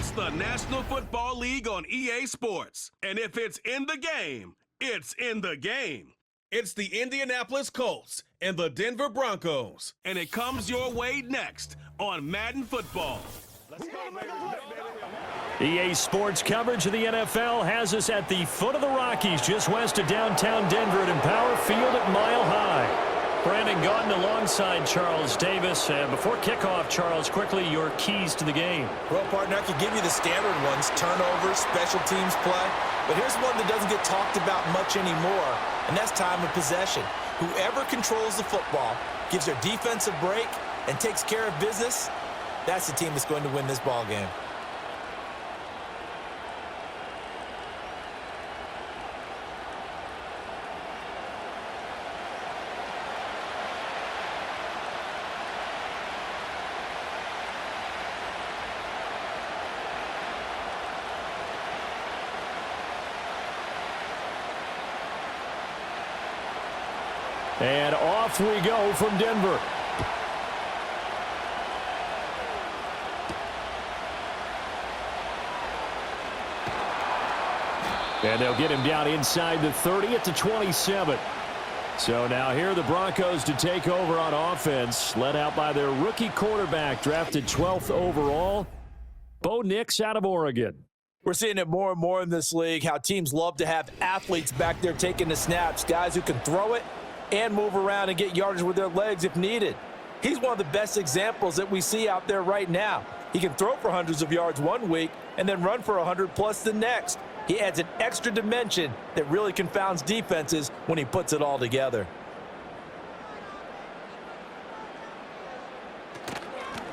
It's the National Football League on EA Sports. And if it's in the game, it's in the game. It's the Indianapolis Colts and the Denver Broncos. And it comes your way next on Madden Football. Let's go, baby. EA Sports coverage of the NFL has us at the foot of the Rockies, just west of downtown Denver at Empower Field at Mile High. Brandon Gaudin alongside Charles Davis. And before kickoff, Charles, quickly your keys to the game. Well, partner, I could give you the standard ones, turnovers, special teams play. But here's one that doesn't get talked about much anymore, and that's time of possession. Whoever controls the football, gives their defense a break, and takes care of business, that's the team that's going to win this ball game. And off we go from Denver. And they'll get him down inside the 30 at the 27. So now here are the Broncos to take over on offense, led out by their rookie quarterback, drafted 12th overall, Bo Nix out of Oregon. We're seeing it more and more in this league, how teams love to have athletes back there taking the snaps, guys who can throw it and move around and get yardage with their legs if needed. He's one of the best examples that we see out there right now. He can throw for hundreds of yards one week and then run for 100+ the next. He adds an extra dimension that really confounds defenses when he puts it all together.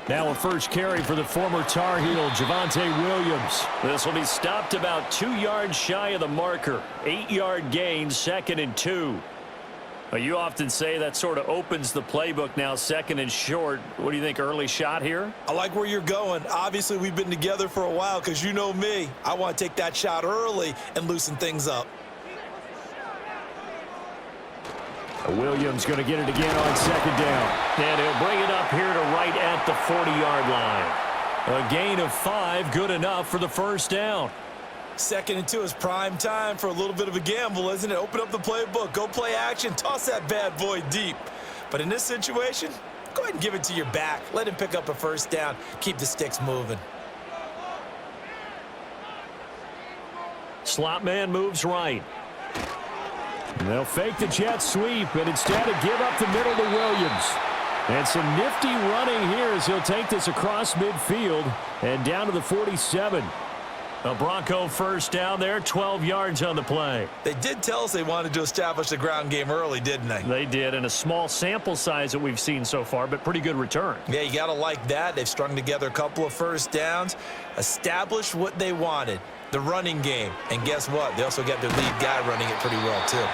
Now a first carry for the former Tar Heel, Javonte Williams. This will be stopped about 2 yards shy of the marker. 8-yard gain, 2nd and 2. Well, you often say that sort of opens the playbook now, 2nd and short. What do you think, early shot here? I like where you're going. Obviously, we've been together for a while because you know me. I want to take that shot early and loosen things up. Williams going to get it again on 2nd down. And he'll bring it up here to right at the 40-yard line. A gain of 5, good enough for the first down. 2nd and 2 is prime time for a little bit of a gamble, isn't it? Open up the playbook, go play action, toss that bad boy deep. But in this situation, go ahead and give it to your back. Let him pick up a first down. Keep the sticks moving. Slot man moves right. And they'll fake the jet sweep, and instead give up the middle to Williams. And some nifty running here as he'll take this across midfield and down to the 47. A Bronco first down there, 12 yards on the play. They did tell us they wanted to establish the ground game early, didn't they? They did, and a small sample size that we've seen so far, but pretty good return. Yeah, you got to like that. They've strung together a couple of first downs, established what they wanted, the running game. And guess what? They also got their lead guy running it pretty well, too.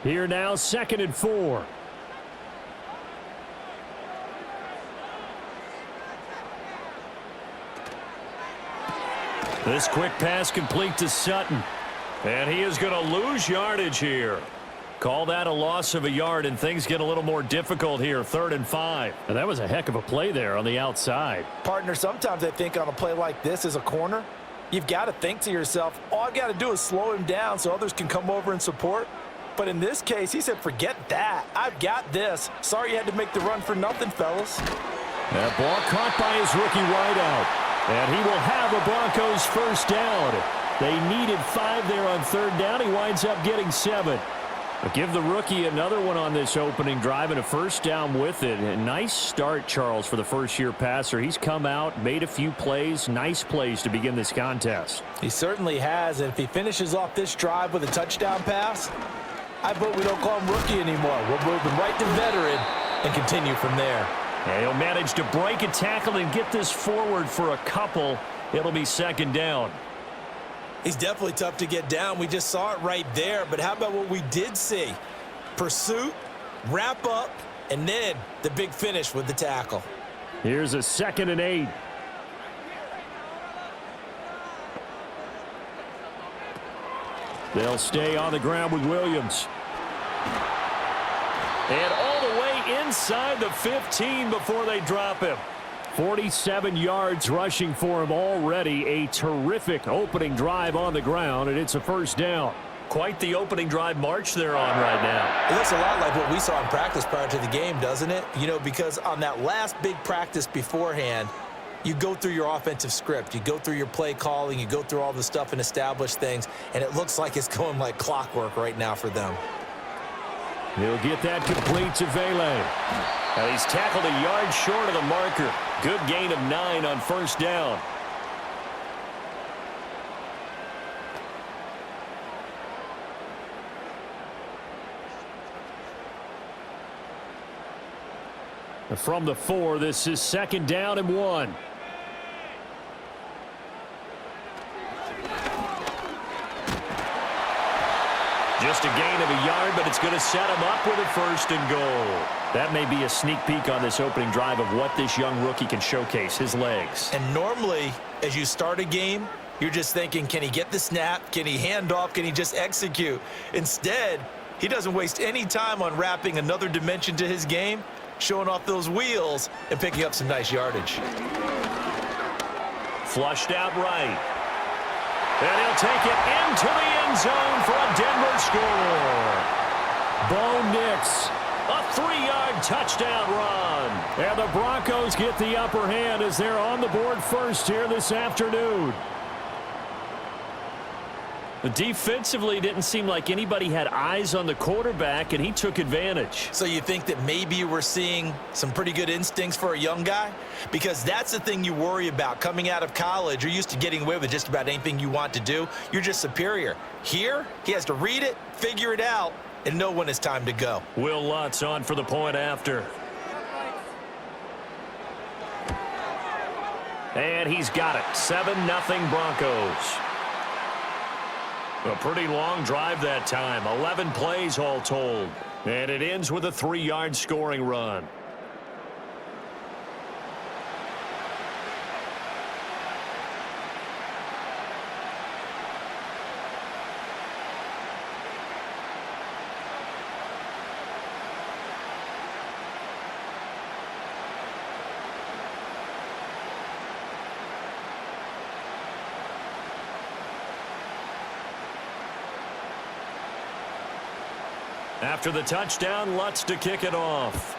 Here now, 2nd and 4. This quick pass complete to Sutton. And he is going to lose yardage here. Call that a loss of a yard, and things get a little more difficult here, 3rd and 5. And that was a heck of a play there on the outside. Partner, sometimes I think on a play like this as a corner, you've got to think to yourself, all I got to do is slow him down so others can come over and support. But in this case, he said, forget that. I've got this. Sorry you had to make the run for nothing, fellas. That ball caught by his rookie wideout. And he will have a Broncos first down. They needed 5 there on 3rd down. He winds up getting 7. But give the rookie another one on this opening drive and a first down with it. A nice start, Charles, for the first-year passer. He's come out, made a few plays, nice plays to begin this contest. He certainly has. And if he finishes off this drive with a touchdown pass, I vote we don't call him rookie anymore. We'll move him right to veteran and continue from there. And he'll manage to break a tackle and get this forward for a couple. It'll be 2nd down. He's definitely tough to get down. We just saw it right there. But how about what we did see? Pursuit, wrap up, and then the big finish with the tackle. Here's a 2nd and 8. They'll stay on the ground with Williams. And all the way inside the 15 before they drop him. 47 yards rushing for him already. A terrific opening drive on the ground, and it's a first down. Quite the opening drive march they're on right now. It looks a lot like what we saw in practice prior to the game, doesn't it? You know, because on that last big practice beforehand, you go through your offensive script. You go through your play calling. You go through all the stuff and establish things, and it looks like it's going like clockwork right now for them. He'll get that complete to Vele. Now he's tackled a yard short of the marker. Good gain of 9 on first down. From the 4, this is second down and 1. Just a gain of a yard, but it's going to set him up with a first and goal. That may be a sneak peek on this opening drive of what this young rookie can showcase, his legs. And normally, as you start a game, you're just thinking, can he get the snap? Can he hand off? Can he just execute? Instead, he doesn't waste any time on wrapping another dimension to his game, showing off those wheels and picking up some nice yardage. Flushed out right. And he'll take it into the end zone for a Denver score. Bo Nix, a 3-yard touchdown run. And the Broncos get the upper hand as they're on the board first here this afternoon. Defensively, didn't seem like anybody had eyes on the quarterback, and he took advantage. So you think that maybe we're seeing some pretty good instincts for a young guy? Because that's the thing you worry about coming out of college. You're used to getting away with just about anything you want to do. You're just superior. Here, he has to read it, figure it out, and know when it's time to go. Will Lutz on for the point after. And he's got it. 7-0 Broncos. A pretty long drive that time. 11 plays all told. And it ends with a 3-yard scoring run. After the touchdown, Lutz to kick it off.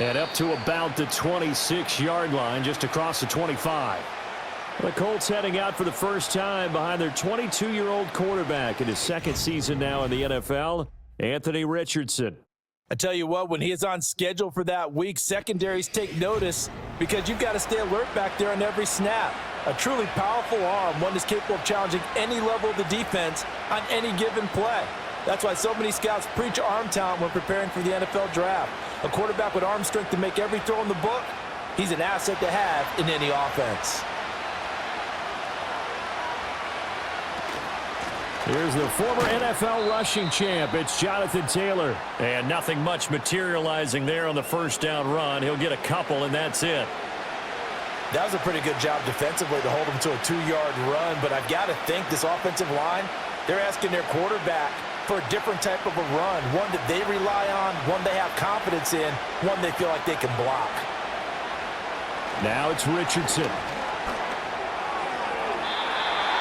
And up to about the 26-yard line, just across the 25. The Colts heading out for the first time behind their 22-year-old quarterback in his second season now in the NFL, Anthony Richardson. I tell you what, when he is on schedule for that week, secondaries take notice because you've got to stay alert back there on every snap. A truly powerful arm, one that's capable of challenging any level of the defense on any given play. That's why so many scouts preach arm talent when preparing for the NFL draft. A quarterback with arm strength to make every throw in the book, he's an asset to have in any offense. Here's the former NFL rushing champ. It's Jonathan Taylor. And nothing much materializing there on the first down run. He'll get a couple, and that's it. That was a pretty good job defensively to hold him to a 2-yard run, but I've got to think this offensive line, they're asking their quarterback for a different type of a run, one that they rely on, one they have confidence in, one they feel like they can block. Now it's Richardson.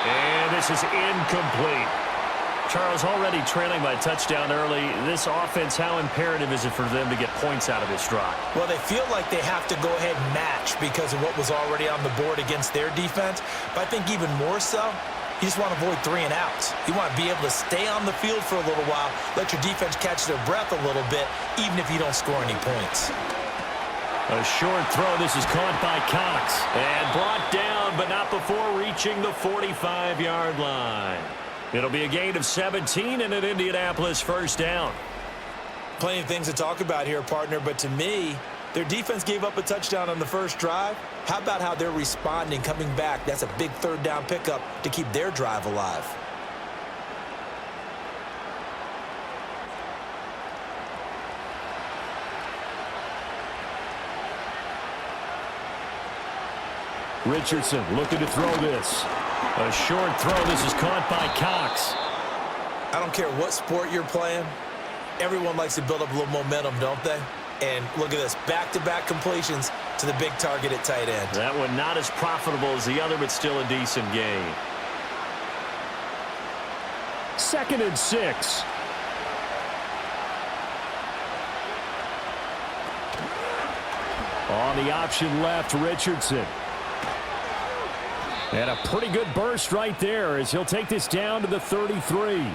And this is incomplete. Charles, already trailing by touchdown early. This offense, how imperative is it for them to get points out of this drive? Well, they feel like they have to go ahead and match because of what was already on the board against their defense. But I think even more so, you just want to avoid 3 and outs. You want to be able to stay on the field for a little while, let your defense catch their breath a little bit, even if you don't score any points. A short throw. This is caught by Cox. And brought down, but not before reaching the 45-yard line. It'll be a gain of 17 and an Indianapolis first down. Plenty of things to talk about here, partner, but to me, their defense gave up a touchdown on the first drive. How about how they're responding, coming back? That's a big third down pickup to keep their drive alive. Richardson looking to throw this. A short throw. This is caught by Cox. I don't care what sport you're playing. Everyone likes to build up a little momentum, don't they? And look at this, back-to-back completions to the big target at tight end. That one not as profitable as the other, but still a decent gain. 2nd and 6. On the option left, Richardson. And a pretty good burst right there as he'll take this down to the 33.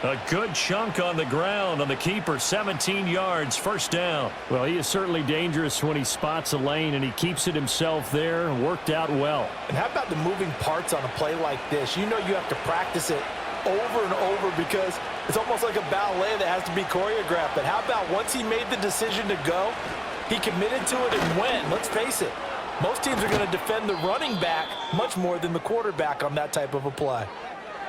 A good chunk on the ground on the keeper, 17 yards, first down. Well, he is certainly dangerous when he spots a lane, and he keeps it himself there. Worked out well. And how about the moving parts on a play like this? You know you have to practice it over and over because it's almost like a ballet that has to be choreographed. But how about once he made the decision to go, he committed to it and went. Let's face it, most teams are going to defend the running back much more than the quarterback on that type of a play.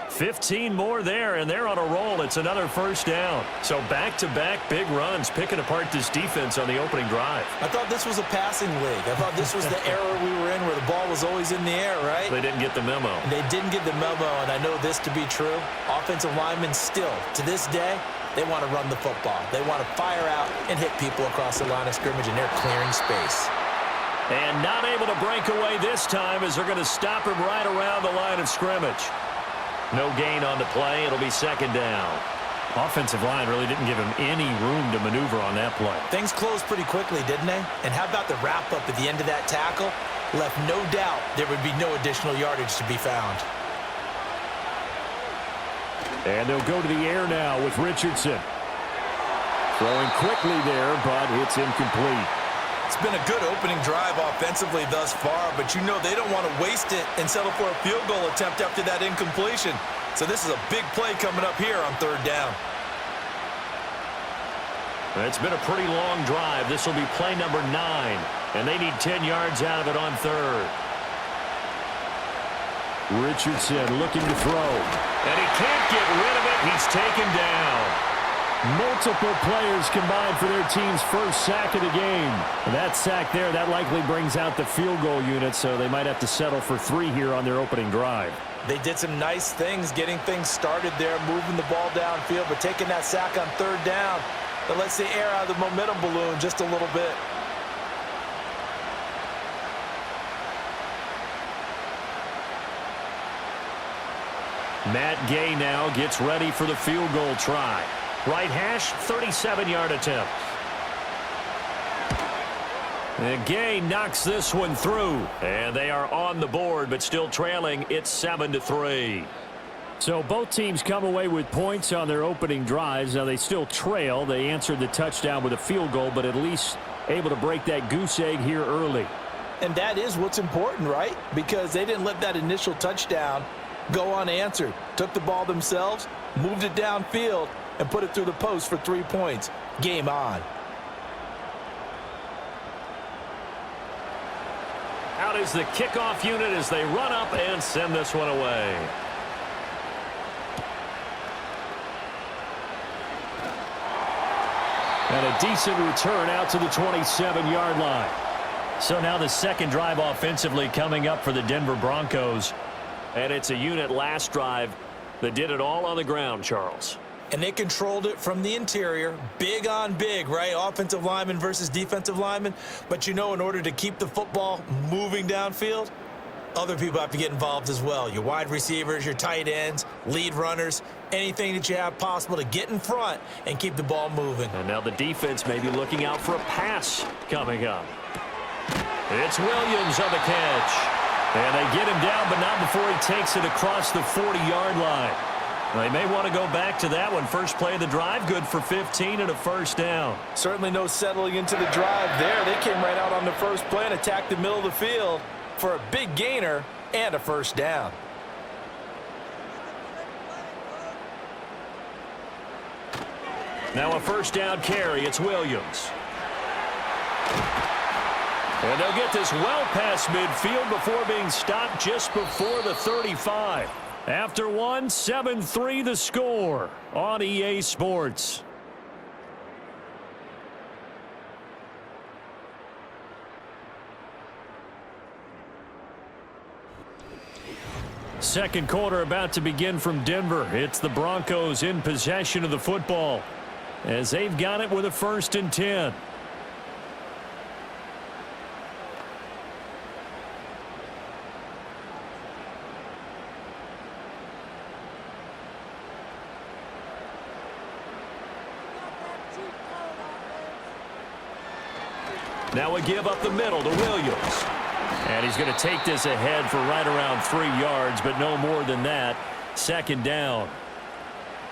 15 more there, and they're on a roll. It's another first down. So back-to-back big runs, picking apart this defense on the opening drive. I thought this was a passing league. I thought this was the era we were in where the ball was always in the air, right? They didn't get the memo. They didn't get the memo, and I know this to be true. Offensive linemen still, to this day, they want to run the football. They want to fire out and hit people across the line of scrimmage, and they're clearing space. And not able to break away this time as they're going to stop him right around the line of scrimmage. No gain on the play. It'll be second down. Offensive line really didn't give him any room to maneuver on that play. Things closed pretty quickly, didn't they? And how about the wrap-up at the end of that tackle? Left no doubt there would be no additional yardage to be found. And they'll go to the air now with Richardson. Throwing quickly there, but it's incomplete. It's been a good opening drive offensively thus far, but you know they don't want to waste it and settle for a field goal attempt after that incompletion. So this is a big play coming up here on third down. It's been a pretty long drive. This will be play number 9, and they need 10 yards out of it on third. Richardson looking to throw. And he can't get rid of it. He's taken down. Multiple players combined for their team's first sack of the game. And that sack there, that likely brings out the field goal unit, so they might have to settle for 3 here on their opening drive. They did some nice things getting things started there, moving the ball downfield, but taking that sack on third down, that lets the air out of the momentum balloon just a little bit. Matt Gay now gets ready for the field goal try. Right hash, 37-yard attempt. And Gay knocks this one through. And they are on the board, but still trailing. It's 7-3. So both teams come away with points on their opening drives. Now they still trail. They answered the touchdown with a field goal, but at least able to break that goose egg here early. And that is what's important, right? Because they didn't let that initial touchdown go unanswered. Took the ball themselves, moved it downfield, and put it through the post for 3 points. Game on. Out is the kickoff unit as they run up and send this one away. And a decent return out to the 27-yard line. So now the second drive offensively coming up for the Denver Broncos. And it's a unit last drive that did it all on the ground, Charles. And they controlled it from the interior, big on big, right? Offensive lineman versus defensive lineman. But you know, in order to keep the football moving downfield, other people have to get involved as well. Your wide receivers, your tight ends, lead runners, anything that you have possible to get in front and keep the ball moving. And now the defense may be looking out for a pass coming up. It's Williams on the catch. And they get him down, but not before he takes it across the 40-yard line. They may want to go back to that one. First play of the drive, good for 15 and a first down. Certainly no settling into the drive there. They came right out on the first play and attacked the middle of the field for a big gainer and a first down. Now a first down carry. It's Williams. And they'll get this well past midfield before being stopped just before the 35. After one, 7-3 the score on EA Sports. Second quarter about to begin from Denver. It's the Broncos in possession of the football as they've got it with a 1st and 10. Now we give up the middle to Williams. And he's going to take this ahead for right around 3 yards, but no more than that. 2nd down.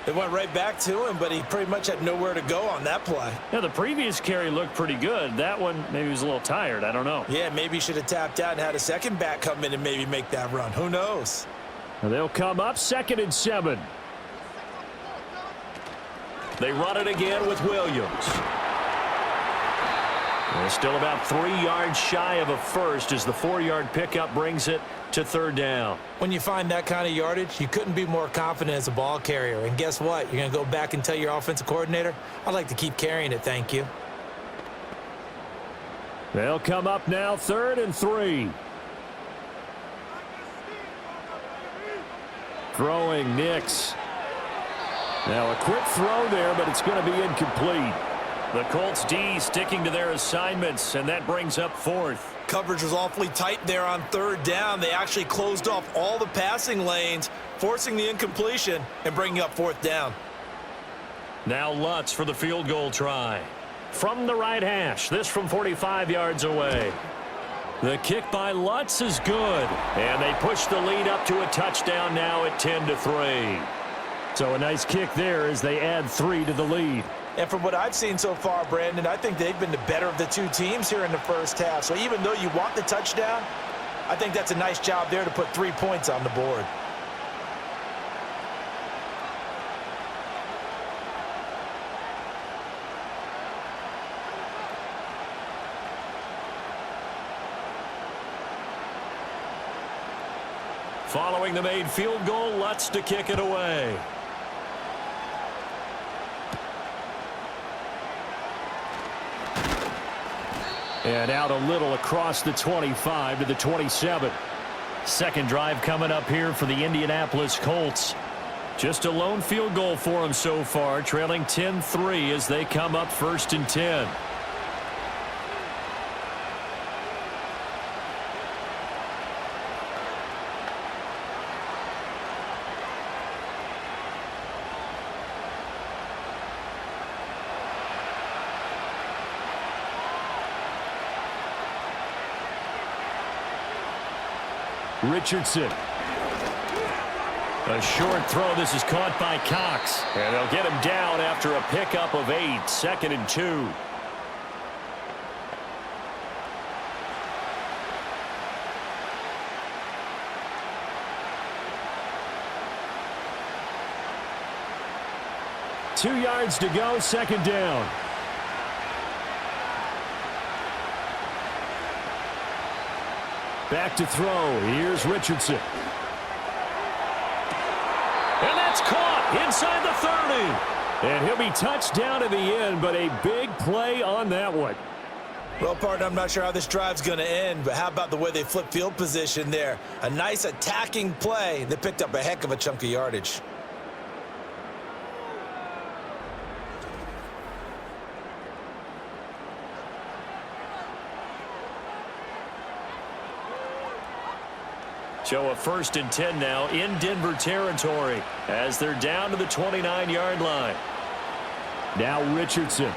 They went right back to him, but he pretty much had nowhere to go on that play. Yeah, the previous carry looked pretty good. That one, maybe he was a little tired. I don't know. Yeah, maybe he should have tapped out and had a second back come in and maybe make that run. Who knows? And they'll come up 2nd and 7. They run it again with Williams. They're still about 3 yards shy of a first as the 4-yard pickup brings it to 3rd down. When you find that kind of yardage, you couldn't be more confident as a ball carrier. And guess what? You're going to go back and tell your offensive coordinator, I'd like to keep carrying it, thank you. They'll come up now 3rd and 3. Throwing Nix. Now a quick throw there, but it's going to be incomplete. The Colts D sticking to their assignments, and that brings up 4th. Coverage was awfully tight there on 3rd down. They actually closed off all the passing lanes, forcing the incompletion and bringing up 4th down. Now Lutz for the field goal try. From the right hash, this from 45 yards away. The kick by Lutz is good, and they push the lead up to a touchdown now at 10-3. So a nice kick there as they add 3 to the lead. And from what I've seen so far, Brandon, I think they've been the better of the two teams here in the first half. So even though you want the touchdown, I think that's a nice job there to put 3 points on the board. Following the made field goal, Lutz to kick it away. And out a little across the 25 to the 27. Second drive coming up here for the Indianapolis Colts. Just a lone field goal for them so far, trailing 10-3 as they come up 1st and 10. Richardson. A short throw. This is caught by Cox. And they'll get him down after a pickup of 8. 2nd and 2. Two yards to go. 2nd down. Back to throw. Here's Richardson. And that's caught inside the 30. And he'll be touched down in the end, but a big play on that one. Well, partner, I'm not sure how this drive's going to end, but how about the way they flip field position there? A nice attacking play that picked up a heck of a chunk of yardage. So a 1st and 10 now in Denver territory as they're down to the 29-yard line. Now Richardson.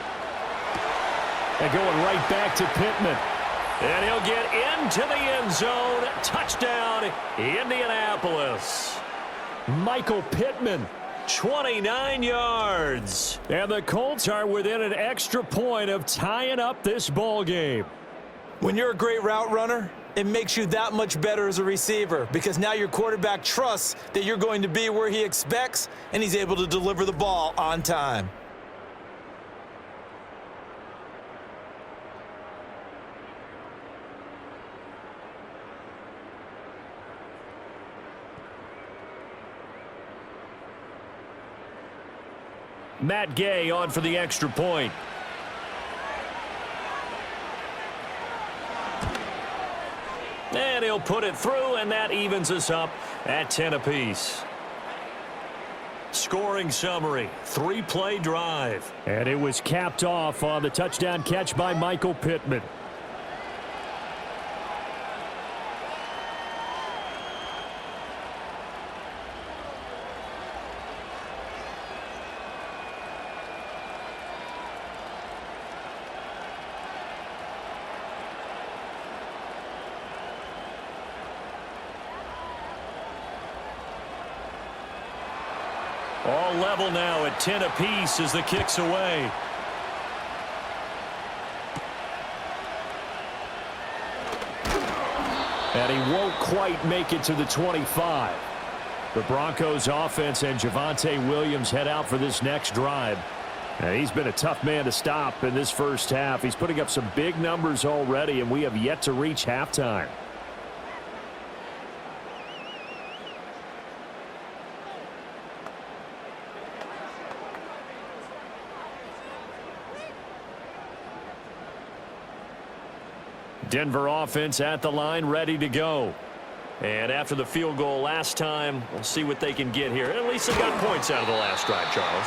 And going right back to Pittman. And he'll get into the end zone. Touchdown, Indianapolis. Michael Pittman, 29 yards. And the Colts are within an extra point of tying up this ball game. When you're a great route runner, it makes you that much better as a receiver because now your quarterback trusts that you're going to be where he expects and he's able to deliver the ball on time. Matt Gay on for the extra point. And he'll put it through, and that evens us up at 10 apiece. Scoring summary, 3-play drive. And it was capped off on the touchdown catch by Michael Pittman. All level now at 10 apiece as the kick's away. And he won't quite make it to the 25. The Broncos offense and Javonte Williams head out for this next drive. And he's been a tough man to stop in this first half. He's putting up some big numbers already, and we have yet to reach halftime. Denver offense at the line, ready to go. And after the field goal last time, we'll see what they can get here. At least they got points out of the last drive, Charles.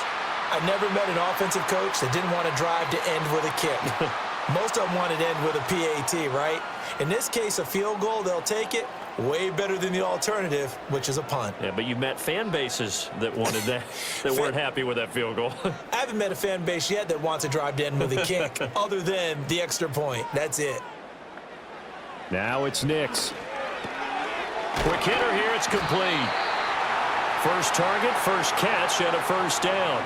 I've never met an offensive coach that didn't want to drive to end with a kick. Most of them wanted to end with a PAT, right? In this case, a field goal, they'll take it. Way better than the alternative, which is a punt. Yeah, but you met fan bases that wanted that, that weren't happy with that field goal. I haven't met a fan base yet that wants to drive to end with a kick, other than the extra point. That's it. Now it's Nix. Quick hitter here, it's complete. First target, first catch, and a first down.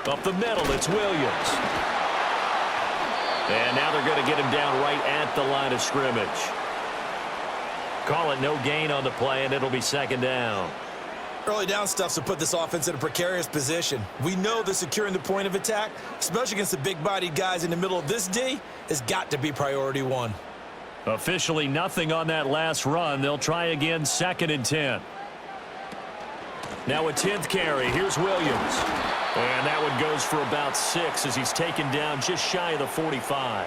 Up the middle, it's Williams. And now they're going to get him down right at the line of scrimmage. Call it no gain on the play, and it'll be second down. Early down stuff's to put this offense in a precarious position. We know that securing the point of attack, especially against the big-bodied guys in the middle of this D, has got to be priority one. Officially nothing on that last run. They'll try again, 2nd and 10. Now a 10th carry. Here's Williams. And that one goes for about 6 as he's taken down just shy of the 45.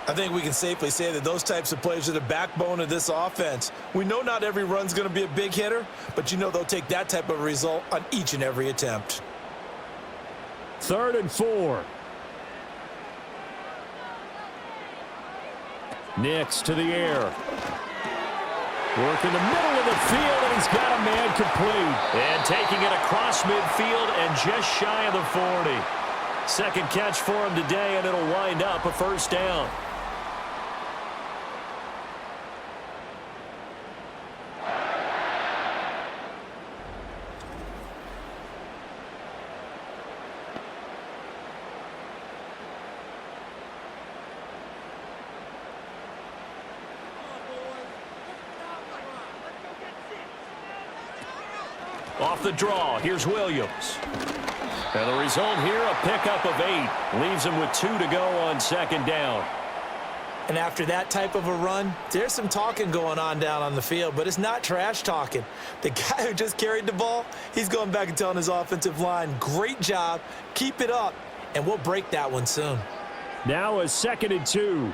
I think we can safely say that those types of plays are the backbone of this offense. We know not every run's going to be a big hitter, but you know they'll take that type of result on each and every attempt. 3rd and 4. Nix to the air. Work in the middle of the field, and he's got a man complete. And taking it across midfield and just shy of the 40. Second catch for him today, and it'll wind up a first down. Off the draw, here's Williams. And the result here, a pickup of 8. Leaves him with 2 to go on 2nd down. And after that type of a run, there's some talking going on down on the field, but it's not trash talking. The guy who just carried the ball, he's going back and telling his offensive line, great job, keep it up, and we'll break that one soon. Now a 2nd and 2.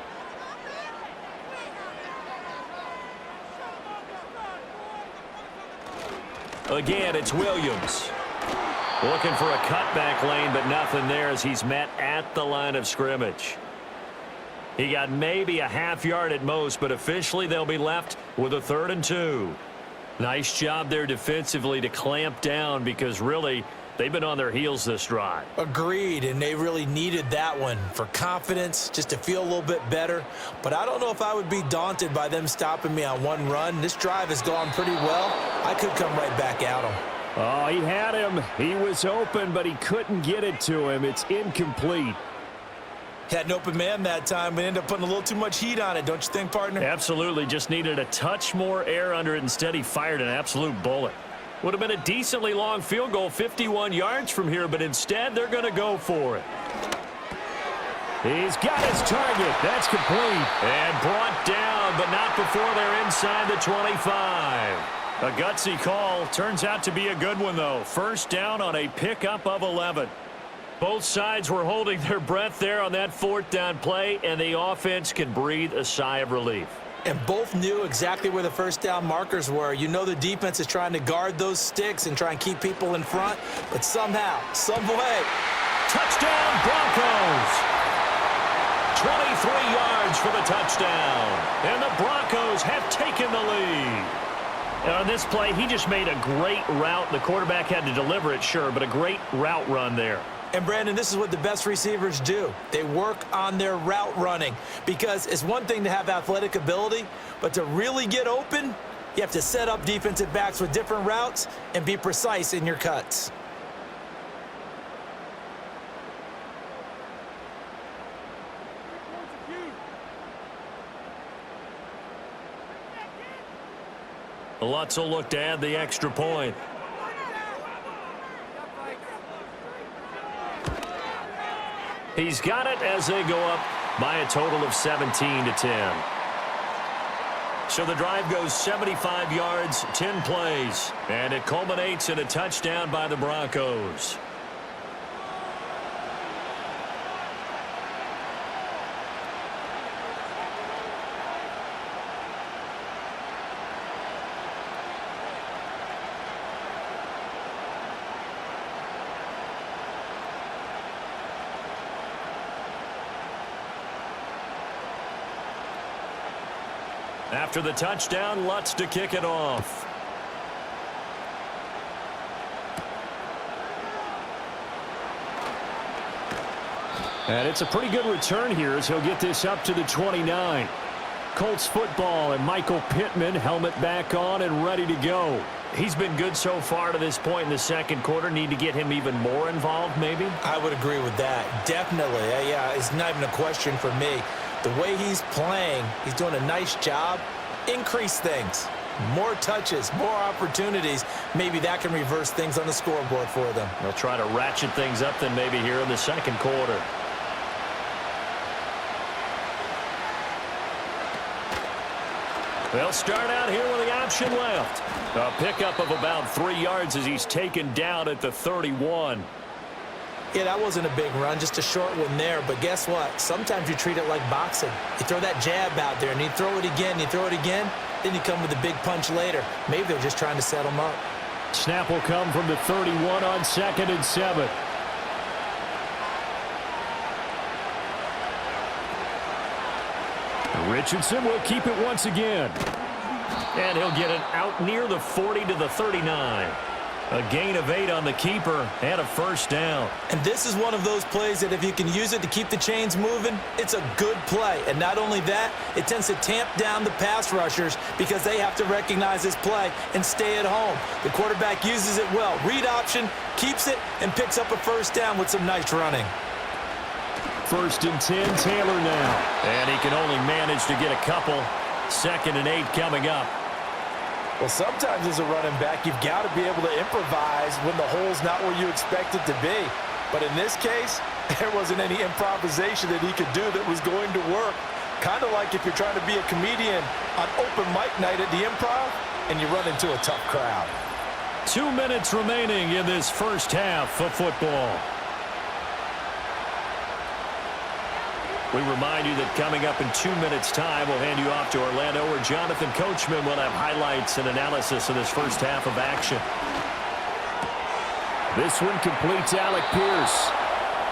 Again, it's Williams. Looking for a cutback lane, but nothing there as he's met at the line of scrimmage. He got maybe a half yard at most, but officially they'll be left with a 3rd and 2. Nice job there defensively to clamp down because really they've been on their heels this drive. Agreed, and they really needed that one for confidence, just to feel a little bit better. But I don't know if I would be daunted by them stopping me on one run. This drive has gone pretty well. I could come right back at them. Oh, he had him. He was open, but he couldn't get it to him. It's incomplete. Had an open man that time, but ended up putting a little too much heat on it, don't you think, partner? Absolutely. Just needed a touch more air under it. Instead, he fired an absolute bullet. Would have been a decently long field goal, 51 yards from here, but instead they're going to go for it. He's got his target. That's complete. And brought down, but not before they're inside the 25. A gutsy call. Turns out to be a good one, though. First down on a pickup of 11. Both sides were holding their breath there on that fourth down play, and the offense can breathe a sigh of relief. And both knew exactly where the first down markers were. You know the defense is trying to guard those sticks and try and keep people in front, but somehow, some way. Touchdown, Broncos! 23 yards for the touchdown. And the Broncos have taken the lead. And on this play, he just made a great route. The quarterback had to deliver it, sure, but a great route run there. And, Brandon, this is what the best receivers do. They work on their route running because it's one thing to have athletic ability, but to really get open, you have to set up defensive backs with different routes and be precise in your cuts. Lutz will look to add the extra point. He's got it as they go up by a total of 17-10. So the drive goes 75 yards, 10 plays, and it culminates in a touchdown by the Broncos. After the touchdown, Lutz to kick it off. And it's a pretty good return here as he'll get this up to the 29. Colts football and Michael Pittman, helmet back on and ready to go. He's been good so far to this point in the second quarter. Need to get him even more involved, maybe? I would agree with that. Definitely. Yeah, it's not even a question for me. The way he's playing, he's doing a nice job. Increase things. More touches, more opportunities. Maybe that can reverse things on the scoreboard for them. They'll try to ratchet things up then maybe here in the second quarter. They'll start out here with the option left. A pickup of about 3 yards as he's taken down at the 31. Yeah, that wasn't a big run, just a short one there. But guess what? Sometimes you treat it like boxing. You throw that jab out there, and you throw it again, you throw it again, then you come with a big punch later. Maybe they're just trying to set them up. Snap will come from the 31 on 2nd and 7. Richardson will keep it once again. And he'll get it out near the 40 to the 39. A gain of 8 on the keeper and a first down. And this is one of those plays that if you can use it to keep the chains moving, it's a good play. And not only that, it tends to tamp down the pass rushers because they have to recognize this play and stay at home. The quarterback uses it well. Read option, keeps it, and picks up a first down with some nice running. 1st and 10, Taylor now. And he can only manage to get a couple. 2nd and 8 coming up. Well, sometimes as a running back, you've got to be able to improvise when the hole's not where you expect it to be. But in this case, there wasn't any improvisation that he could do that was going to work. Kind of like if you're trying to be a comedian on open mic night at the Improv and you run into a tough crowd. 2 minutes remaining in this first half of football. We remind you that coming up in 2 minutes' time, we'll hand you off to Orlando, where Jonathan Coachman will have highlights and analysis of this first half of action. This one completes Alec Pierce.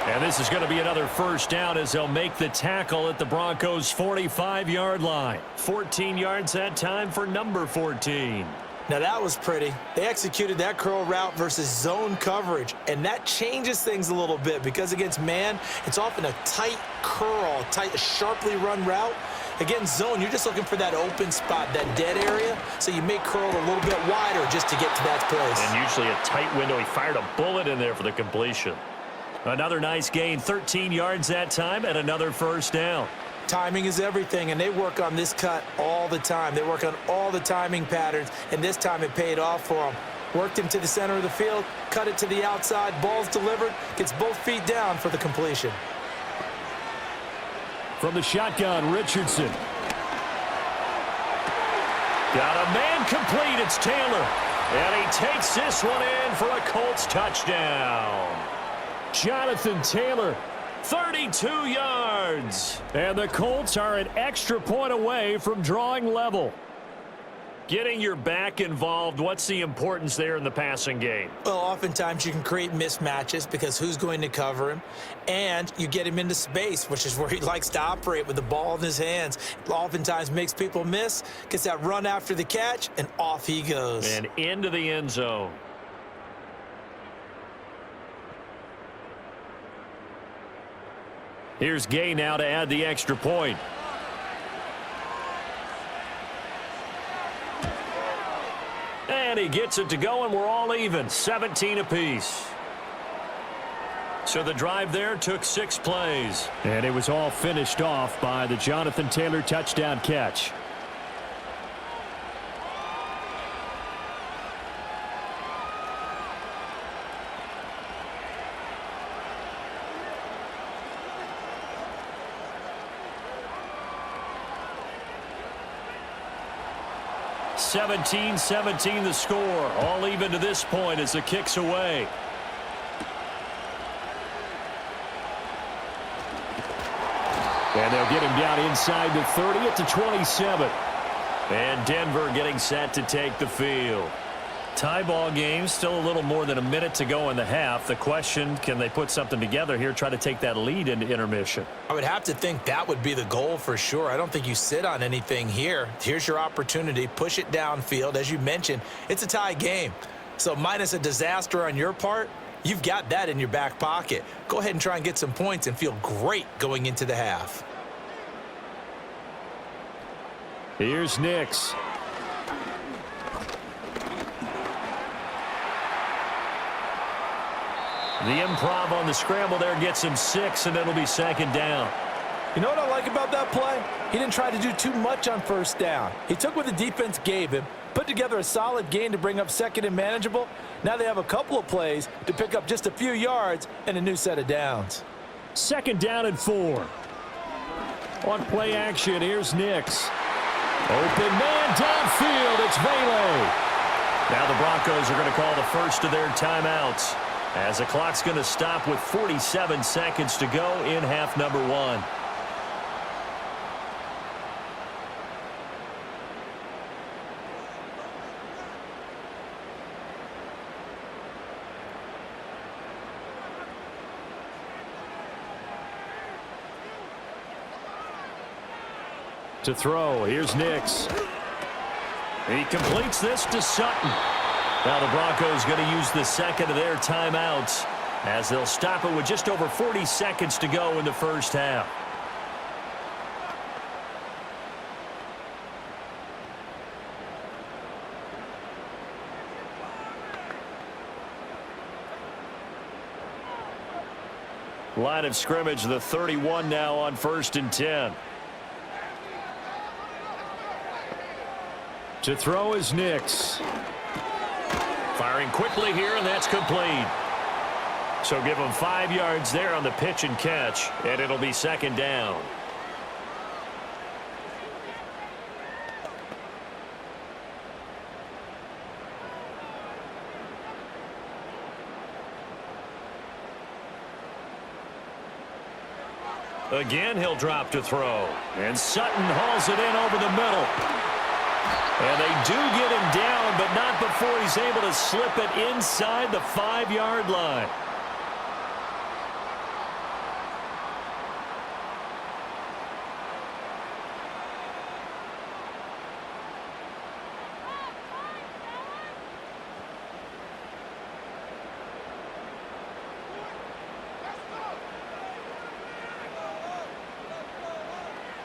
And this is going to be another first down as they'll make the tackle at the Broncos' 45-yard line. 14 yards that time for number 14. Now that was pretty. They executed that curl route versus zone coverage, and that changes things a little bit because against man, it's often a tight curl, tight, sharply run route. Against zone, you're just looking for that open spot, that dead area, so you may curl a little bit wider just to get to that place. And usually a tight window. He fired a bullet in there for the completion. Another nice gain, 13 yards that time, and another first down. Timing is everything, and they work on this cut all the time. They work on all the timing patterns, and this time it paid off for them. Worked him to the center of the field, cut it to the outside, ball's delivered, gets both feet down for the completion. From the shotgun, Richardson. Got a man complete. It's Taylor. And he takes this one in for a Colts touchdown. Jonathan Taylor, 32 yards. And the Colts are an extra point away from drawing level. Getting your back involved, what's the importance there in the passing game? Well, oftentimes you can create mismatches because who's going to cover him? And you get him into space, which is where he likes to operate with the ball in his hands. Oftentimes makes people miss, gets that run after the catch, and off he goes. And into the end zone. Here's Gay now to add the extra point. And he gets it to go, and we're all even, 17 apiece. So the drive there took 6 plays. And it was all finished off by the Jonathan Taylor touchdown catch. (17-17) the score. All even to this point as the kick's away. And they'll get him down inside the 30 at the 27. And Denver getting set to take the field. Tie ball game, still a little more than a minute to go in the half. The question, can they put something together here, try to take that lead into intermission? I would have to think that would be the goal for sure. I don't think you sit on anything here. Here's your opportunity. Push it downfield. As you mentioned, it's a tie game. So minus a disaster on your part, you've got that in your back pocket. Go ahead and try and get some points and feel great going into the half. Here's Nix. The improv on the scramble there gets him 6, and it'll be second down. You know what I like about that play? He didn't try to do too much on first down. He took what the defense gave him, put together a solid gain to bring up second and manageable. Now they have a couple of plays to pick up just a few yards and a new set of downs. Second down and 4. On play action, here's Nix. Open man downfield, it's Vele. Now the Broncos are going to call the first of their timeouts, as the clock's going to stop with 47 seconds to go in half number 1. To throw, here's Nix. He completes this to Sutton. Now the Broncos going to use the second of their timeouts as they'll stop it with just over 40 seconds to go in the first half. Line of scrimmage, the 31 now on 1st and 10. To throw is Nix. Firing quickly here, and that's complete. So give him 5 yards there on the pitch and catch, and it'll be second down. Again, he'll drop to throw. And Sutton hauls it in over the middle. And they do get him down, but not before he's able to slip it inside the 5-yard line.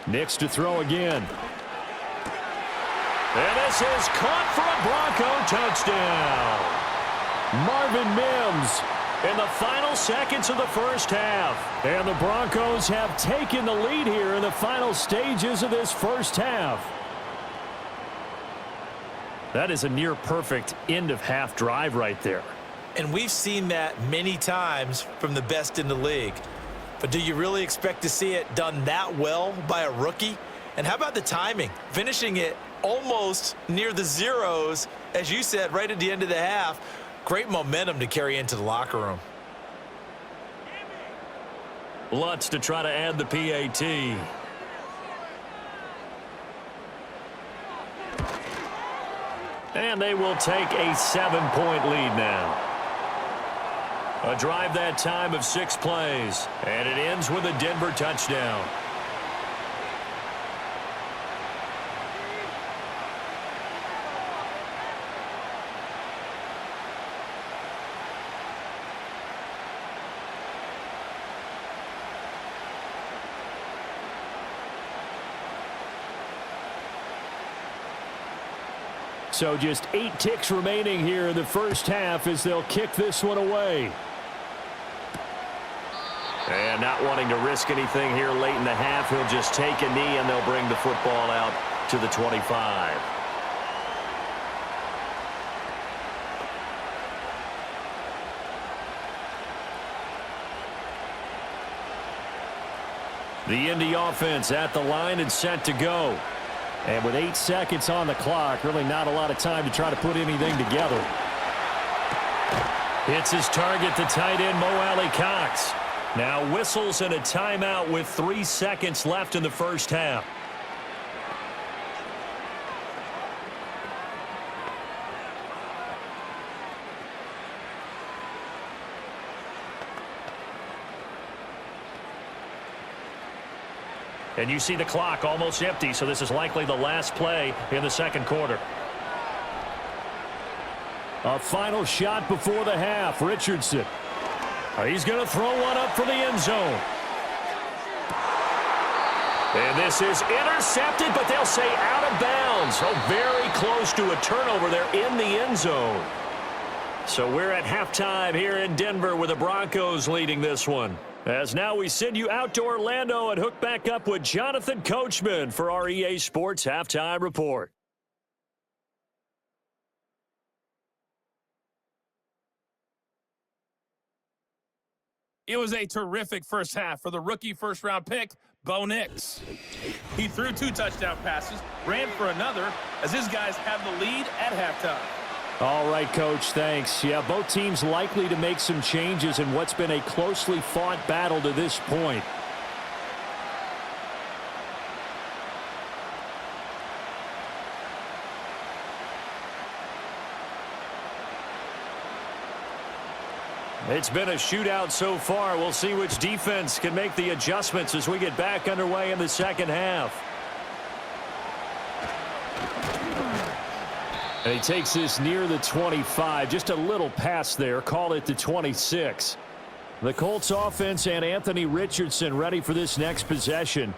Nix to throw again. And this is caught for a Bronco touchdown. Marvin Mims in the final seconds of the first half. And the Broncos have taken the lead here in the final stages of this first half. That is a near-perfect end-of-half drive right there. And we've seen that many times from the best in the league. But do you really expect to see it done that well by a rookie? And how about the timing? Finishing it almost near the zeros, as you said, right at the end of the half. Great momentum to carry into the locker room. Lutz to try to add the PAT. And they will take a 7-point lead now. A drive that time of 6 plays. And it ends with a Denver touchdown. So just 8 ticks remaining here in the first half as they'll kick this one away. And not wanting to risk anything here late in the half, he'll just take a knee and they'll bring the football out to the 25. The Indy offense at the line and set to go. And with 8 seconds on the clock, really not a lot of time to try to put anything together. Hits his target, the tight end, Mo Alley-Cox. Now whistles and a timeout with 3 seconds left in the first half. And you see the clock almost empty, so this is likely the last play in the second quarter. A final shot before the half. Richardson. He's going to throw one up for the end zone. And this is intercepted, but they'll say out of bounds. Oh, very close to a turnover there in the end zone. So we're at halftime here in Denver with the Broncos leading this one. As now we send you out to Orlando and hook back up with Jonathan Coachman for our EA Sports Halftime Report. It was a terrific first half for the rookie first-round pick, Bo Nix. He threw 2 touchdown passes, ran for another, as his guys have the lead at halftime. All right, Coach, thanks. Yeah, both teams likely to make some changes in what's been a closely fought battle to this point. It's been a shootout so far. We'll see which defense can make the adjustments as we get back underway in the second half. And he takes this near the 25. Just a little pass there. Call it the 26. The Colts offense and Anthony Richardson ready for this next possession.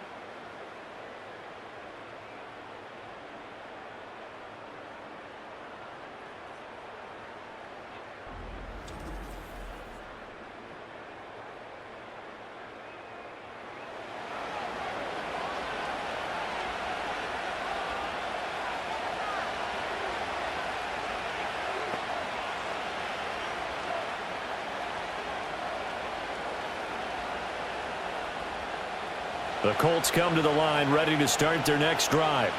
The Colts come to the line ready to start their next drive.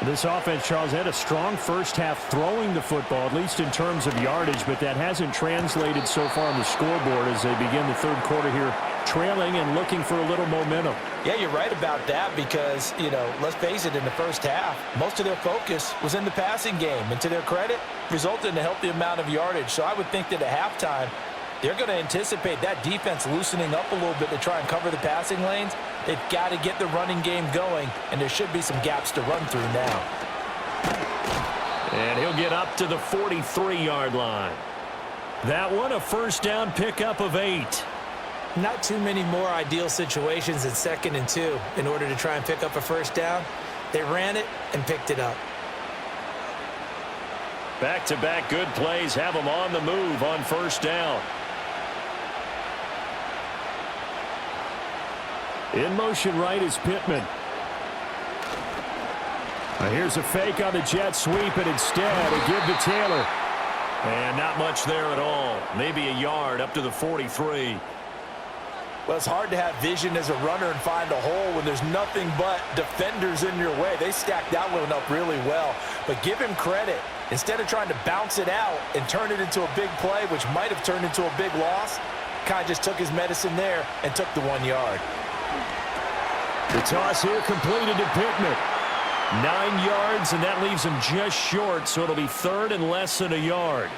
This offense, Charles, had a strong first half throwing the football, at least in terms of yardage, but that hasn't translated so far on the scoreboard as they begin the third quarter here, trailing and looking for a little momentum. Yeah, you're right about that because, you know, let's face it, in the first half, most of their focus was in the passing game. And to their credit, resulted in a healthy amount of yardage. So I would think that at halftime, they're going to anticipate that defense loosening up a little bit to try and cover the passing lanes. They've got to get the running game going, and there should be some gaps to run through now. And he'll get up to the 43-yard line. That one, a first down pickup of 8. Not too many more ideal situations in 2nd and 2 in order to try and pick up a first down. They ran it and picked it up. Back-to-back good plays have them on the move on first down. In motion right is Pittman. Here's a fake on the jet sweep, and instead a give to Taylor. And not much there at all. Maybe a yard up to the 43. Well, it's hard to have vision as a runner and find a hole when there's nothing but defenders in your way. They stacked that one up really well. But give him credit. Instead of trying to bounce it out and turn it into a big play, which might have turned into a big loss, kind of just took his medicine there and took the 1 yard. The toss here completed to Pittman. 9 yards, and that leaves him just short, so it'll be third and less than a yard.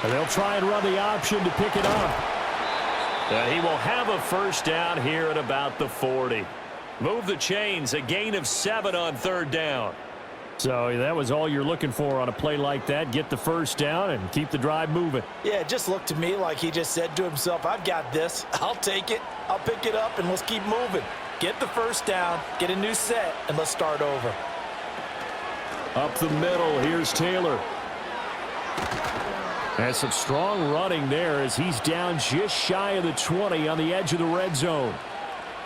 And they'll try and run the option to pick it up. And he will have a first down here at about the 40. Move the chains, a gain of 7 on third down. So that was all you're looking for on a play like that. Get the first down and keep the drive moving. Yeah, it just looked to me like he just said to himself, I've got this. I'll take it. I'll pick it up, and let's keep moving. Get the first down, get a new set, and let's start over. Up the middle, here's Taylor. And some strong running there as he's down just shy of the 20 on the edge of the red zone.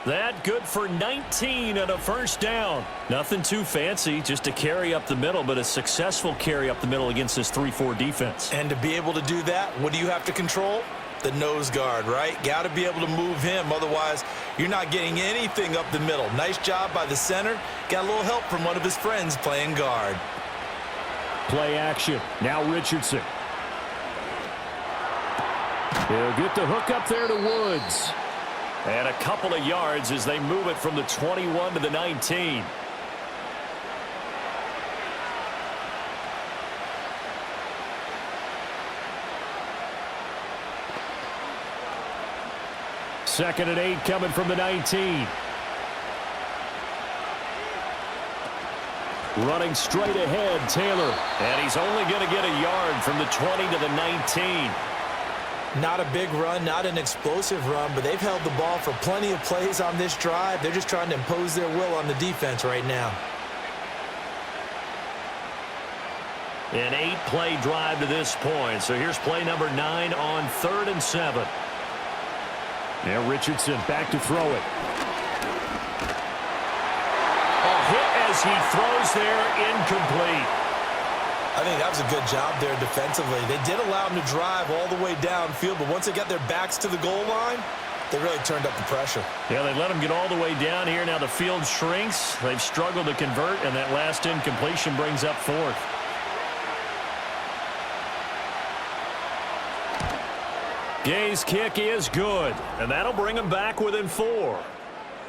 That good for 19 and a first down. Nothing too fancy, just a carry up the middle, but a successful carry up the middle against this 3-4 defense. And to be able to do that, what do you have to control? The nose guard, right? Got to be able to move him. Otherwise, you're not getting anything up the middle. Nice job by the center. Got a little help from one of his friends playing guard. Play action. Now Richardson. He'll get the hook up there to Woods. And a couple of yards as they move it from the 21 to the 19. Second and 8 coming from the 19. Running straight ahead, Taylor. And he's only going to get a yard from the 20 to the 19. Not a big run, not an explosive run, but they've held the ball for plenty of plays on this drive. They're just trying to impose their will on the defense right now. An 8-play drive to this point. So here's play number 9 on 3rd and 7. Now Richardson back to throw it. A hit as he throws there, incomplete. I think that was a good job there defensively. They did allow him to drive all the way downfield, but once they got their backs to the goal line, they really turned up the pressure. Yeah, they let him get all the way down here. Now the field shrinks. They've struggled to convert, and that last incompletion brings up 4th. Gay's kick is good, and that'll bring him back within 4.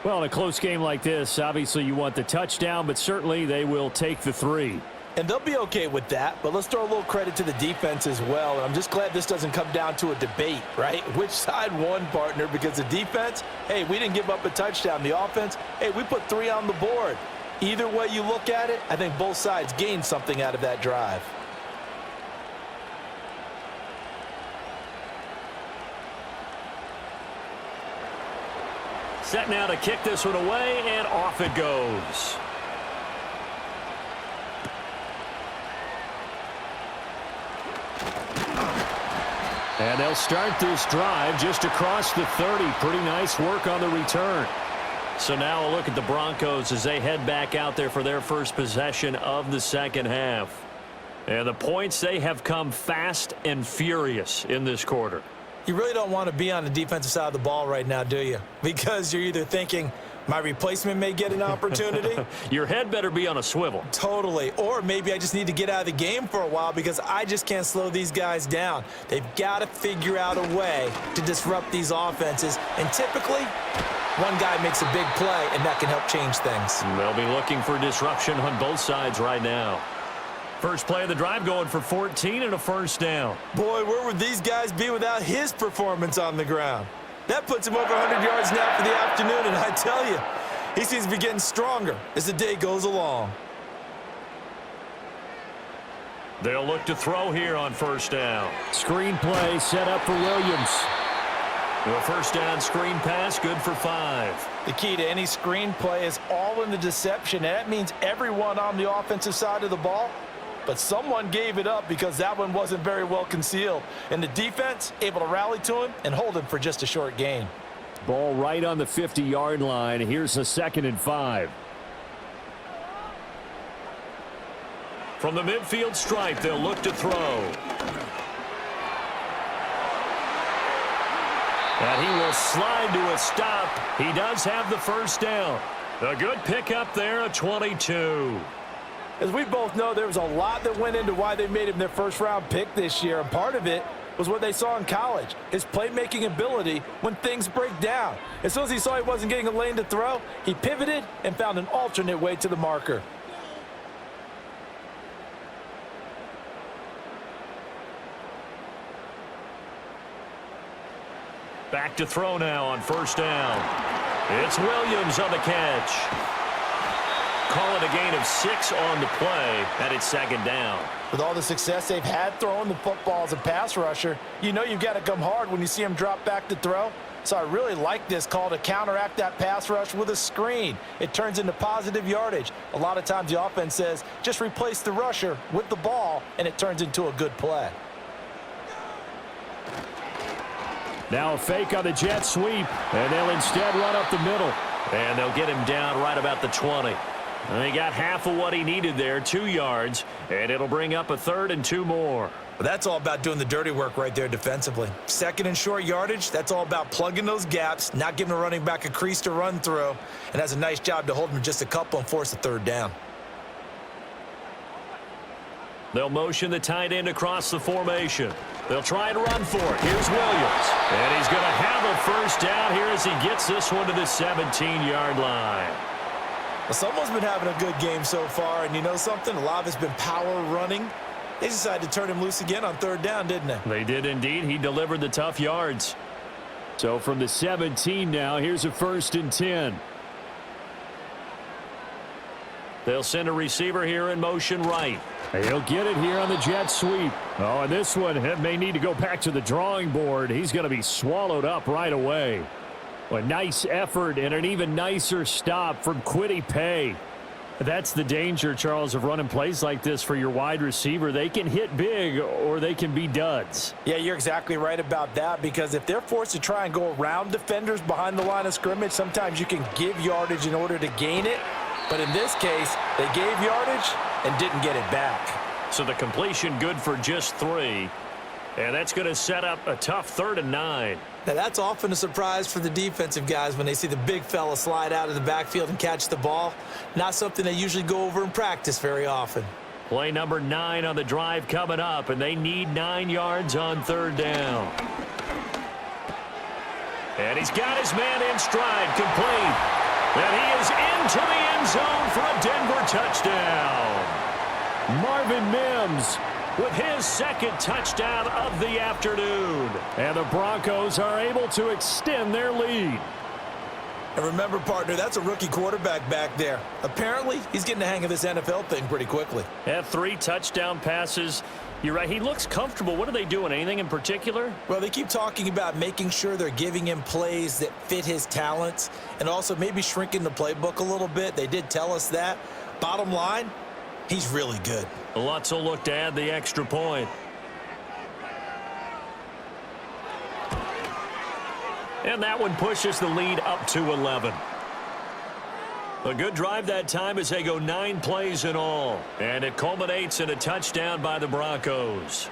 Well, in a close game like this, obviously you want the touchdown, but certainly they will take the 3. And they'll be okay with that, but let's throw a little credit to the defense as well. And I'm just glad this doesn't come down to a debate, right? Which side won, partner? Because the defense, hey, we didn't give up a touchdown. The offense, hey, we put 3 on the board. Either way you look at it, I think both sides gained something out of that drive. Set now to kick this one away, and off it goes. And they'll start this drive just across the 30. Pretty nice work on the return. So now a look at the Broncos as they head back out there for their first possession of the second half. And the points, they have come fast and furious in this quarter. You really don't want to be on the defensive side of the ball right now, do you? Because you're either thinking, my replacement may get an opportunity. Your head better be on a swivel. Totally. Or maybe I just need to get out of the game for a while because I just can't slow these guys down. They've got to figure out a way to disrupt these offenses. And typically, one guy makes a big play, and that can help change things. They'll be looking for disruption on both sides right now. First play of the drive going for 14 and a first down. Boy, where would these guys be without his performance on the ground? That puts him over 100 yards now for the afternoon, and I tell you, he seems to be getting stronger as the day goes along. They'll look to throw here on first down. Screen play set up for Williams. The first down screen pass, good for 5. The key to any screen play is all in the deception, and that means everyone on the offensive side of the ball but someone gave it up because that one wasn't very well concealed. And the defense able to rally to him and hold him for just a short gain. Ball right on the 50-yard line. Here's a 2nd and 5. From the midfield stripe, they'll look to throw. And he will slide to a stop. He does have the first down. A good pickup there, a 22. As we both know, there was a lot that went into why they made him their first-round pick this year, and part of it was what they saw in college, his playmaking ability when things break down. As soon as he saw he wasn't getting a lane to throw, he pivoted and found an alternate way to the marker. Back to throw now on first down. It's Williams on the catch. Call it a gain of 6 on the play, and it's 2nd down. With all the success they've had throwing the football as a pass rusher, you know you've got to come hard when you see him drop back to throw. So I really like this call to counteract that pass rush with a screen. It turns into positive yardage. A lot of times the offense says, just replace the rusher with the ball, and it turns into a good play. Now a fake on the jet sweep, and they'll instead run up the middle. And they'll get him down right about the 20. And he got half of what he needed there, 2 yards, and it'll bring up a 3rd and 2 more. Well, that's all about doing the dirty work right there defensively. 2nd and short yardage, that's all about plugging those gaps, not giving a running back a crease to run through, and has a nice job to hold him just a couple and force a 3rd down. They'll motion the tight end across the formation. They'll try and run for it. Here's Williams. And he's going to have a first down here as he gets this one to the 17-yard line. Well, someone's been having a good game so far, and you know something? A lot of it's been power running. They decided to turn him loose again on 3rd down, didn't they? They did indeed. He delivered the tough yards. So from the 17 now, here's a 1st and 10. They'll send a receiver here in motion right. He'll get it here on the jet sweep. Oh, and this one may need to go back to the drawing board. He's going to be swallowed up right away. A nice effort and an even nicer stop from Kwity Paye. That's the danger, Charles, of running plays like this for your wide receiver. They can hit big or they can be duds. Yeah, you're exactly right about that, because if they're forced to try and go around defenders behind the line of scrimmage, sometimes you can give yardage in order to gain it. But in this case, they gave yardage and didn't get it back. So the completion good for just 3. And that's going to set up a tough 3rd and 9. Now, that's often a surprise for the defensive guys when they see the big fella slide out of the backfield and catch the ball. Not something they usually go over in practice very often. Play number 9 on the drive coming up, and they need 9 yards on 3rd down. And he's got his man in stride, complete. And he is into the end zone for a Denver touchdown. Marvin Mims with his 2nd touchdown of the afternoon. And the Broncos are able to extend their lead. And remember, partner, that's a rookie quarterback back there. Apparently, he's getting the hang of this NFL thing pretty quickly. Had 3 touchdown passes. You're right, he looks comfortable. What are they doing? Anything in particular? Well, they keep talking about making sure they're giving him plays that fit his talents and also maybe shrinking the playbook a little bit. They did tell us that. Bottom line, he's really good. Lutz will look to add the extra point. And that one pushes the lead up to 11. A good drive that time as they go 9 plays in all. And it culminates in a touchdown by the Broncos.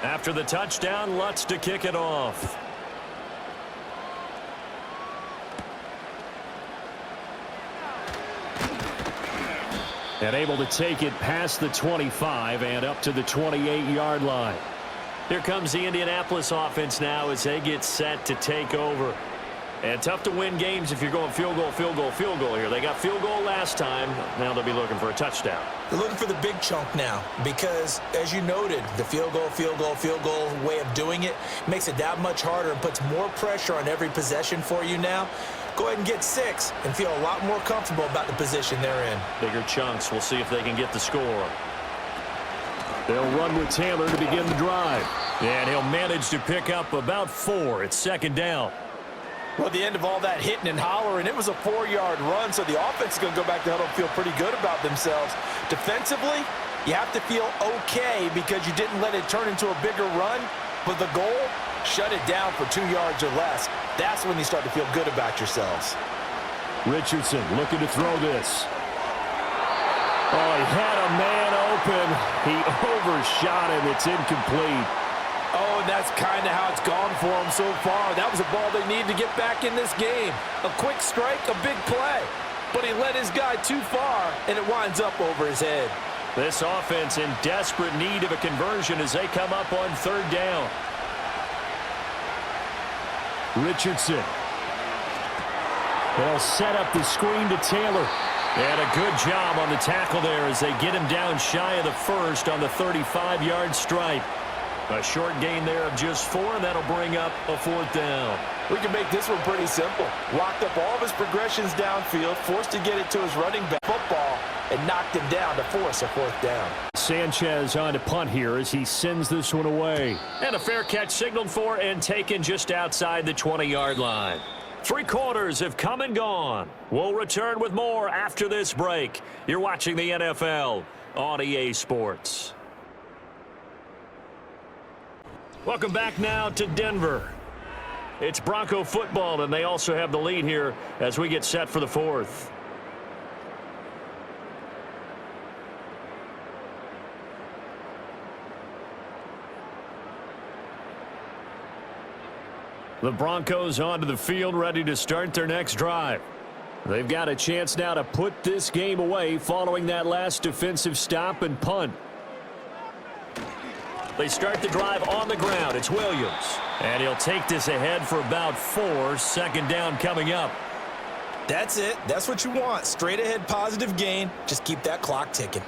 After the touchdown, Lutz to kick it off. And able to take it past the 25 and up to the 28-yard line. Here comes the Indianapolis offense now as they get set to take over. And tough to win games if you're going field goal, field goal, field goal here. They got field goal last time. Now they'll be looking for a touchdown. They're looking for the big chunk now because, as you noted, the field goal, field goal, field goal way of doing it makes it that much harder and puts more pressure on every possession for you now. Go ahead and get 6 and feel a lot more comfortable about the position they're in. Bigger chunks. We'll see if they can get the score. They'll run with Taylor to begin the drive. And he'll manage to pick up about 4. It's second down. Well, at the end of all that hitting and hollering, it was a 4-yard run, so the offense is going to go back to huddle and feel pretty good about themselves. Defensively, you have to feel okay because you didn't let it turn into a bigger run, but the goal, shut it down for 2 yards or less. That's when you start to feel good about yourselves. Richardson looking to throw this. Oh, he had a man open. He overshot him. It's incomplete. Oh, and that's kind of how it's gone for them so far. That was a ball they need to get back in this game. A quick strike, a big play. But he led his guy too far, and it winds up over his head. This offense in desperate need of a conversion as they come up on third down. Richardson. They'll set up the screen to Taylor. And a good job on the tackle there as they get him down shy of the first on the 35-yard stripe. A short gain there of just 4, and that'll bring up a 4th down. We can make this one pretty simple. Locked up all of his progressions downfield, forced to get it to his running back football, and knocked him down to force a 4th down. Sanchez on to punt here as he sends this one away. And a fair catch signaled for and taken just outside the 20-yard line. 3 quarters have come and gone. We'll return with more after this break. You're watching the NFL on EA Sports. Welcome back now to Denver. It's Bronco football, and they also have the lead here as we get set for the 4th. The Broncos onto the field, ready to start their next drive. They've got a chance now to put this game away following that last defensive stop and punt. They start the drive on the ground. It's Williams. And he'll take this ahead for about 4. Second down coming up. That's it. That's what you want. Straight ahead positive gain. Just keep that clock ticking.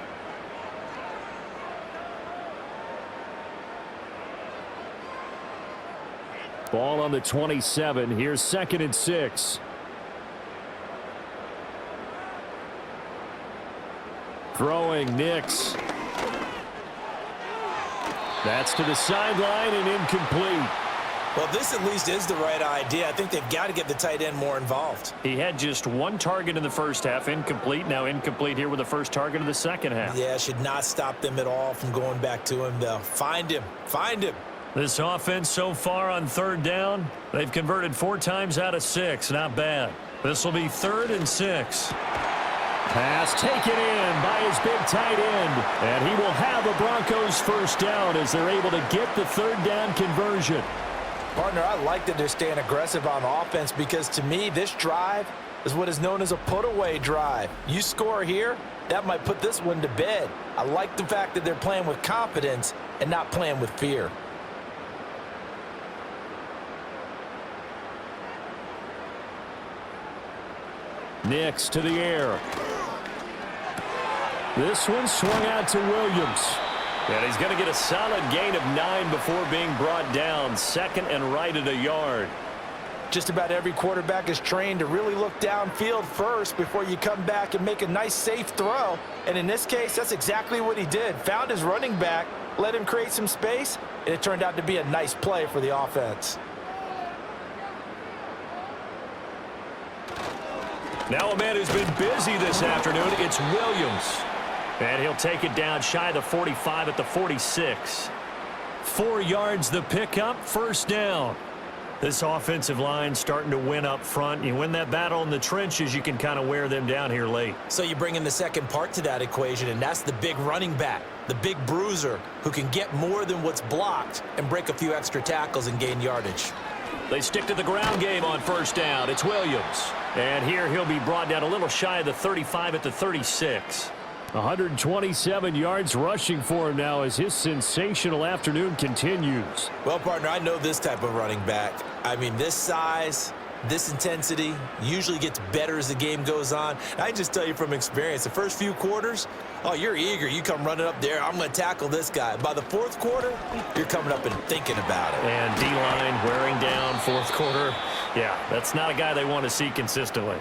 Ball on the 27. Here's 2nd and 6. Throwing Nix. That's to the sideline and incomplete. Well, this at least is the right idea. I think they've got to get the tight end more involved. He had just 1 target in the first half, incomplete. Now incomplete here with the first target of the second half. Yeah, should not stop them at all from going back to him, though. Find him. Find him. This offense so far on third down, they've converted 4 times out of 6. Not bad. This will be 3rd and 6. Pass taken in by his big tight end. And he will have a Broncos first down as they're able to get the 3rd down conversion. Partner, I like that they're staying aggressive on offense because, to me, this drive is what is known as a put-away drive. You score here, that might put this one to bed. I like the fact that they're playing with confidence and not playing with fear. Nix to the air. This one swung out to Williams. And he's going to get a solid gain of 9 before being brought down. 2nd and right at a yard. Just about every quarterback is trained to really look downfield first before you come back and make a nice, safe throw. And in this case, that's exactly what he did. Found his running back, let him create some space, and it turned out to be a nice play for the offense. Now a man who's been busy this afternoon, it's Williams. And he'll take it down shy of the 45 at the 46. 4 yards the pickup, first down. This offensive line starting to win up front. You win that battle in the trenches, you can kind of wear them down here late. So you bring in the second part to that equation, and that's the big running back, the big bruiser who can get more than what's blocked and break a few extra tackles and gain yardage. They stick to the ground game on first down. It's Williams. And here he'll be brought down a little shy of the 35 at the 36. 127 yards rushing for him now as his sensational afternoon continues. Well, partner, I know this type of running back. I mean, this size, This intensity usually gets better as the game goes on. I just tell you from experience, the first few quarters, oh, you're eager. You come running up there, I'm going to tackle this guy. By the fourth quarter, you're coming up and thinking about it. And D-line wearing down fourth quarter. Yeah, that's not a guy they want to see consistently.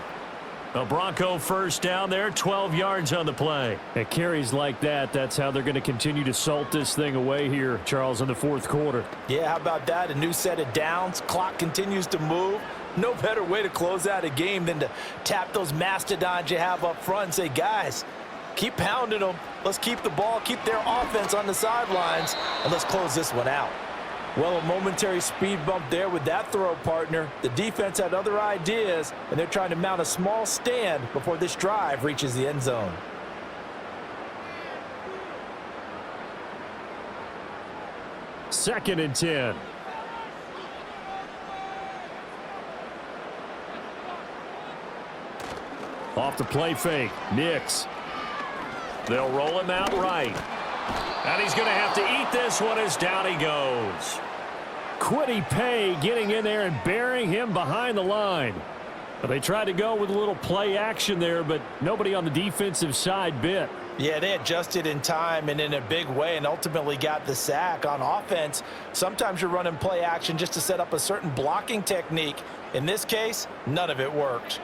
A Bronco first down there, 12 yards on the play. At carries like that, that's how they're going to continue to salt this thing away here, Charles, in the fourth quarter. Yeah, how about that? A new set of downs. Clock continues to move. No better way to close out a game than to tap those mastodons you have up front and say, guys, keep pounding them. Let's keep the ball, keep their offense on the sidelines, and let's close this one out. Well, a momentary speed bump there with that throw, partner. The defense had other ideas, and they're trying to mount a small stand before this drive reaches the end zone. Second and 10. Off the play fake, Nix. They'll roll him out right. And he's going to have to eat this one as down he goes. Quiddy Pay getting in there and burying him behind the line. Well, they tried to go with a little play action there, but nobody on the defensive side bit. Yeah, they adjusted in time and in a big way and ultimately got the sack. On offense, sometimes you're running play action just to set up a certain blocking technique. In this case, none of it worked.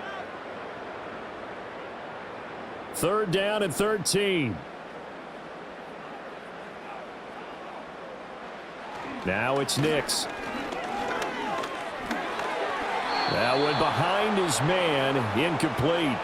Third down and 13. Now it's Nix. That one behind his man, incomplete.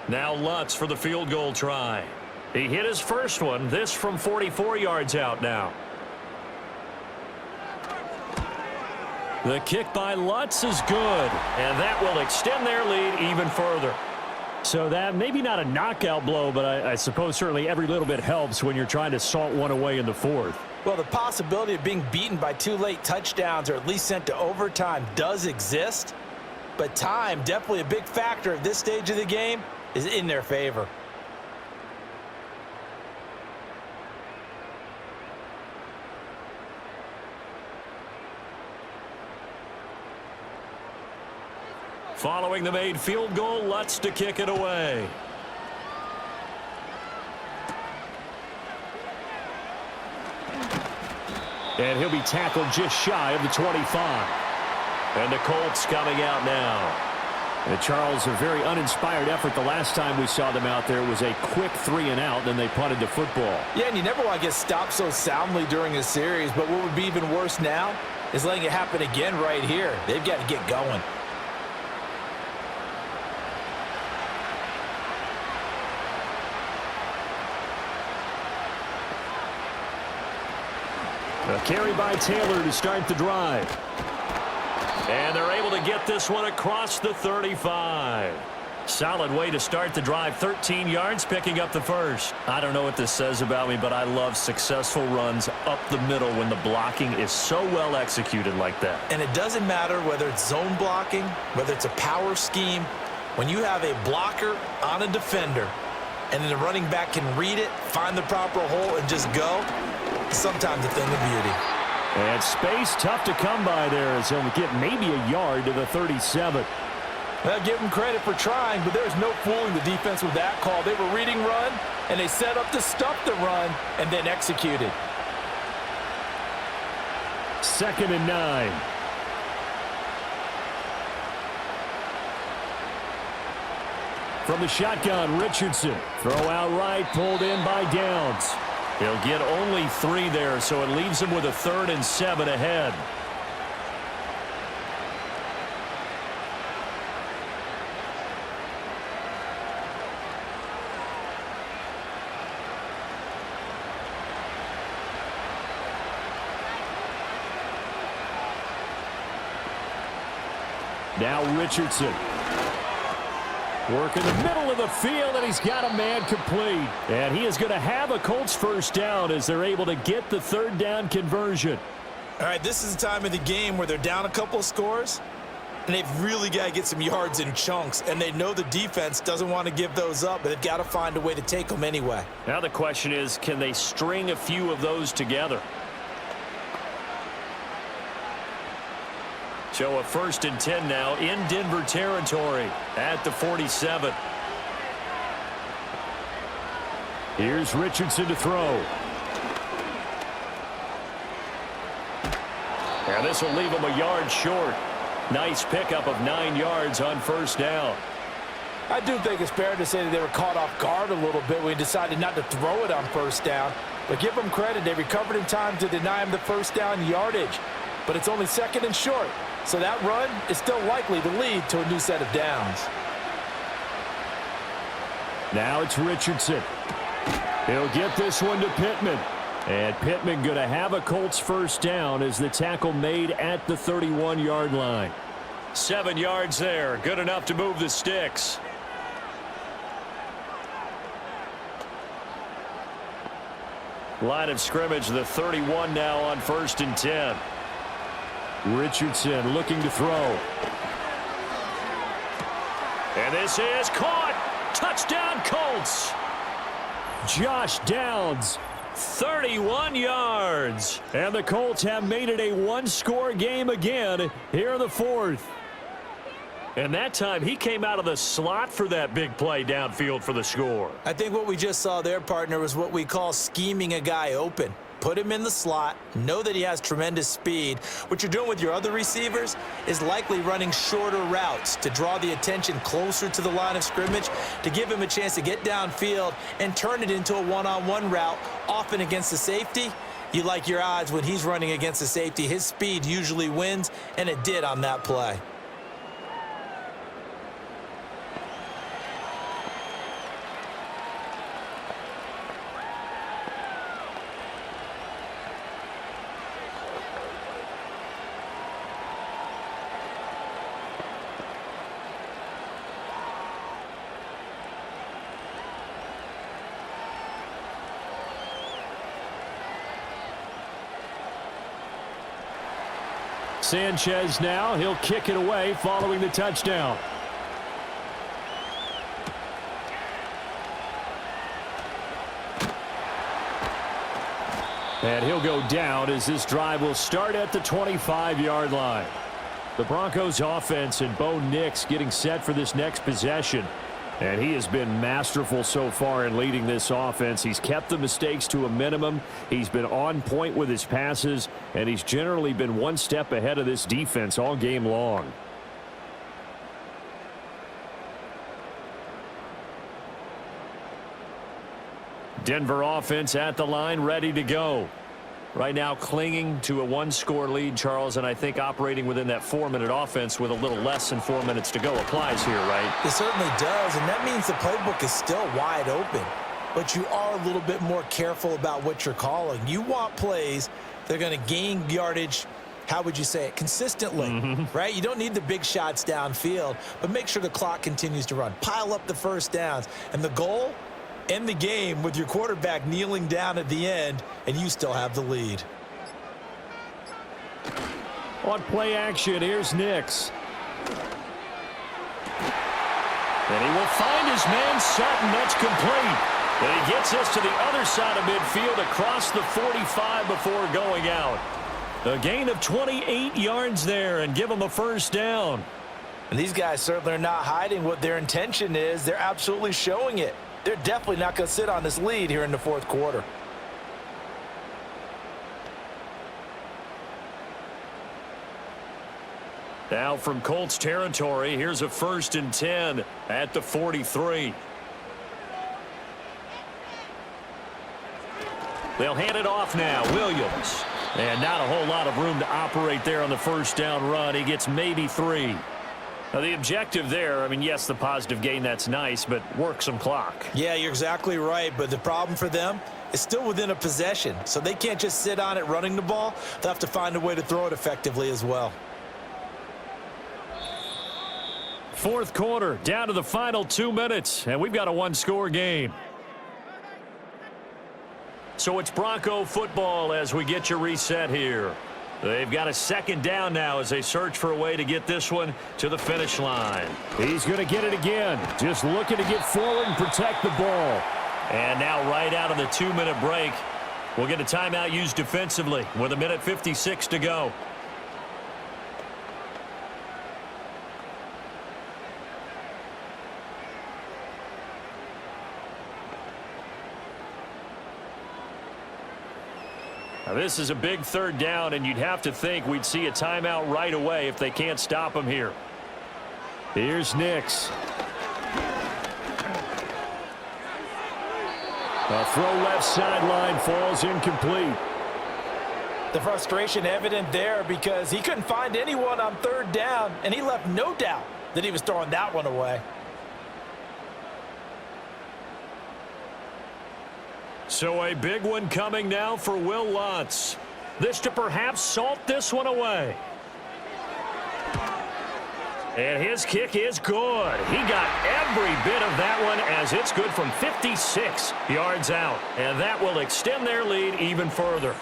Now Lutz for the field goal try. He hit his first one, this from 44 yards out now. The kick by Lutz is good, and that will extend their lead even further. So that maybe not a knockout blow, but I suppose certainly every little bit helps when you're trying to salt one away in the fourth. Well, the possibility of being beaten by 2 late touchdowns or at least sent to overtime does exist, but time, definitely a big factor at this stage of the game, is in their favor. Following the made field goal, Lutz to kick it away. And he'll be tackled just shy of the 25. And the Colts coming out now. And Charles, a very uninspired effort. The last time we saw them out there was a quick 3-and-out, then they punted the football. Yeah, and you never want to get stopped so soundly during a series, but what would be even worse now is letting it happen again right here. They've got to get going. A carry by Taylor to start the drive. And they're able to get this one across the 35. Solid way to start the drive. 13 yards, picking up the first. I don't know what this says about me, but I love successful runs up the middle when the blocking is so well executed like that. And it doesn't matter whether it's zone blocking, whether it's a power scheme. When you have a blocker on a defender, and then the running back can read it, find the proper hole, and just go, sometimes a thing of beauty. And space tough to come by there as he'll get maybe a yard to the 37. Well, give them credit for trying, but there's no fooling the defense with that call. They were reading run, and they set up to stop the run, and then executed. 2nd and 9. From the shotgun, Richardson. Throw out right, pulled in by Downs. He'll get only 3 there, so it leaves him with a 3rd and 7 ahead. Now Richardson. Work in the middle of the field, and he's got a man complete. And he is going to have a Colts first down as they're able to get the 3rd down conversion. All right, this is the time of the game where they're down a couple of scores, And they've really got to get some yards in chunks, and they know the defense doesn't want to give those up, but they've got to find a way to take them anyway. Now the question is, can they string a few of those together? So a 1st and 10 now in Denver territory at the 47. Here's Richardson to throw. And this will leave him a yard short. Nice pickup of 9 yards on 1st down. I do think it's fair to say that they were caught off guard a little bit when he decided not to throw it on 1st down. But give them credit. They recovered in time to deny him the 1st down yardage. But it's only 2nd and short. So that run is still likely to lead to a new set of downs. Now it's Richardson. He'll get this one to Pittman. And Pittman going to have a Colts 1st down as the tackle made at the 31-yard line. 7 yards there. Good enough to move the sticks. Line of scrimmage, the 31 now on 1st and 10. Richardson looking to throw. And this is caught. Touchdown, Colts. Josh Downs, 31 yards. and the Colts have made it a one-score game again here in the 4th. And that time he came out of the slot for that big play downfield for the score. I think what we just saw there, partner, was what we call scheming a guy open. Put him in the slot, know that he has tremendous speed. What you're doing with your other receivers is likely running shorter routes to draw the attention closer to the line of scrimmage, to give him a chance to get downfield and turn it into a one-on-one route, often against the safety. You like your odds when he's running against the safety. His speed usually wins, and it did on that play. Sanchez now, he'll kick it away following the touchdown. And he'll go down as this drive will start at the 25-yard line. The Broncos offense and Bo Nix getting set for this next possession. And he has been masterful so far in leading this offense. He's kept the mistakes to a minimum. He's been on point with his passes, and he's generally been one step ahead of this defense all game long. Denver offense at the line, ready to go. Right now clinging to a one-score lead, Charles, and I think operating within that 4-minute offense with a little less than 4 minutes to go applies here, right? It certainly does, and that means the playbook is still wide open. But you are a little bit more careful about what you're calling. You want plays that are going to gain yardage, how would you say it, consistently, right? You don't need the big shots downfield, but make sure the clock continues to run. Pile up the 1st downs, and the goal, end the game with your quarterback kneeling down at the end, and you still have the lead. On play action, here's Nix. And he will find his man Sutton. That's complete. And he gets us to the other side of midfield across the 45 before going out. A gain of 28 yards there and give him a 1st down. And these guys certainly are not hiding what their intention is. They're absolutely showing it. They're definitely not going to sit on this lead here in the 4th quarter. Now from Colts territory, here's a 1st and 10 at the 43. They'll hand it off now. Williams. And not a whole lot of room to operate there on the 1st down run. He gets maybe 3. Now, the objective there, I mean, yes, the positive gain, that's nice, but work some clock. Yeah, you're exactly right, but the problem for them is still within a possession, so they can't just sit on it running the ball. They'll have to find a way to throw it effectively as well. 4th quarter, down to the final 2 minutes, and we've got a one-score game. So it's Bronco football as we get you reset here. They've got a second down now as they search for a way to get this one to the finish line. He's going to get it again. Just looking to get forward and protect the ball. And now right out of the 2-minute break, we'll get a timeout used defensively with 1:56 to go. Now, this is a big third down, and you'd have to think we'd see a timeout right away if they can't stop him here. Here's Nix. A throw left sideline falls incomplete. The frustration evident there because he couldn't find anyone on third down, and he left no doubt that he was throwing that one away. So a big one coming now for Will Lutz. This to perhaps salt this one away. And his kick is good. He got every bit of that one as it's good from 56 yards out. And that will extend their lead even further.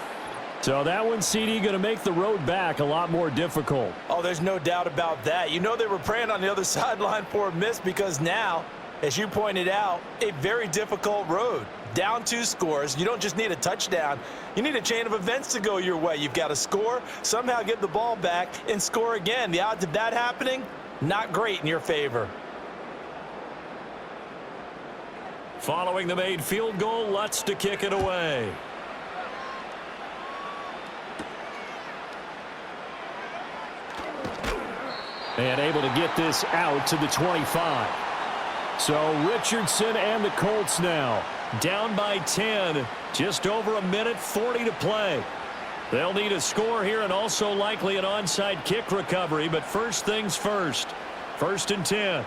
So that one, CD, going to make the road back a lot more difficult. Oh, there's no doubt about that. You know they were praying on the other sideline for a miss because now, as you pointed out, a very difficult road. Down 2 scores. You don't just need a touchdown. You need a chain of events to go your way. You've got to score, somehow get the ball back, and score again. The odds of that happening, not great in your favor. Following the made field goal, Lutz to kick it away. And able to get this out to the 25. So Richardson and the Colts now down by 10. Just over 1:40 to play. They'll need a score here and also likely an onside kick recovery. But first things first. 1st and 10.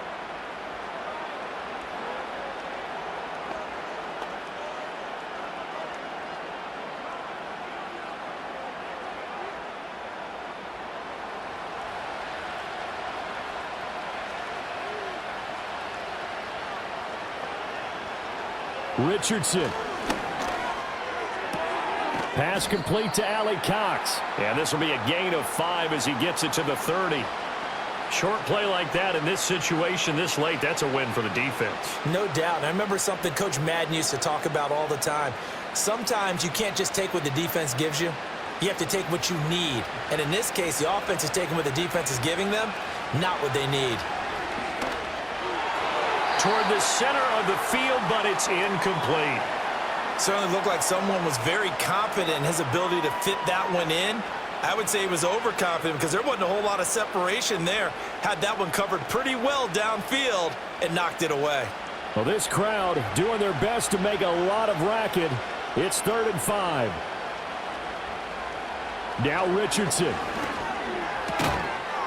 Richardson. Pass complete to Allie Cox. And this will be a gain of 5 as he gets it to the 30. Short play like that in this situation this late, that's a win for the defense. No doubt. And I remember something Coach Madden used to talk about all the time. Sometimes you can't just take what the defense gives you. You have to take what you need. And in this case, the offense is taking what the defense is giving them, not what they need. Toward the center of the field, but it's incomplete. Certainly looked like someone was very confident in his ability to fit that one in. I would say he was overconfident because there wasn't a whole lot of separation there. Had that one covered pretty well downfield and knocked it away. Well, this crowd doing their best to make a lot of racket. It's 3rd and 5. Now Richardson.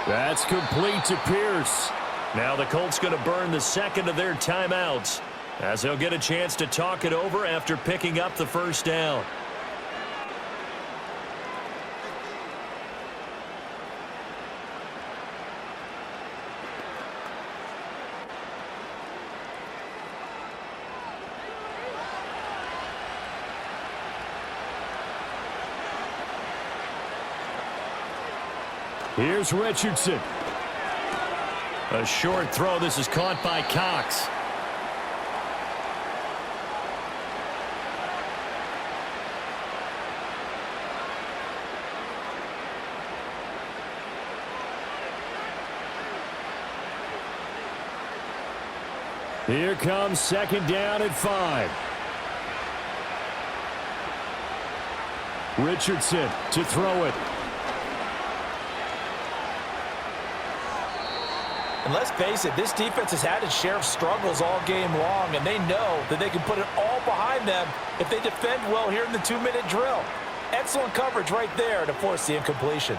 That's complete to Pierce. Now the Colts going to burn the second of their timeouts as they'll get a chance to talk it over after picking up the first down. Here's Richardson. A short throw. This is caught by Cox. Here comes 2nd down and 5. Richardson to throw it. And let's face it, this defense has had its share of struggles all game long, and they know that they can put it all behind them if they defend well here in the 2-minute drill. Excellent coverage right there to force the incompletion.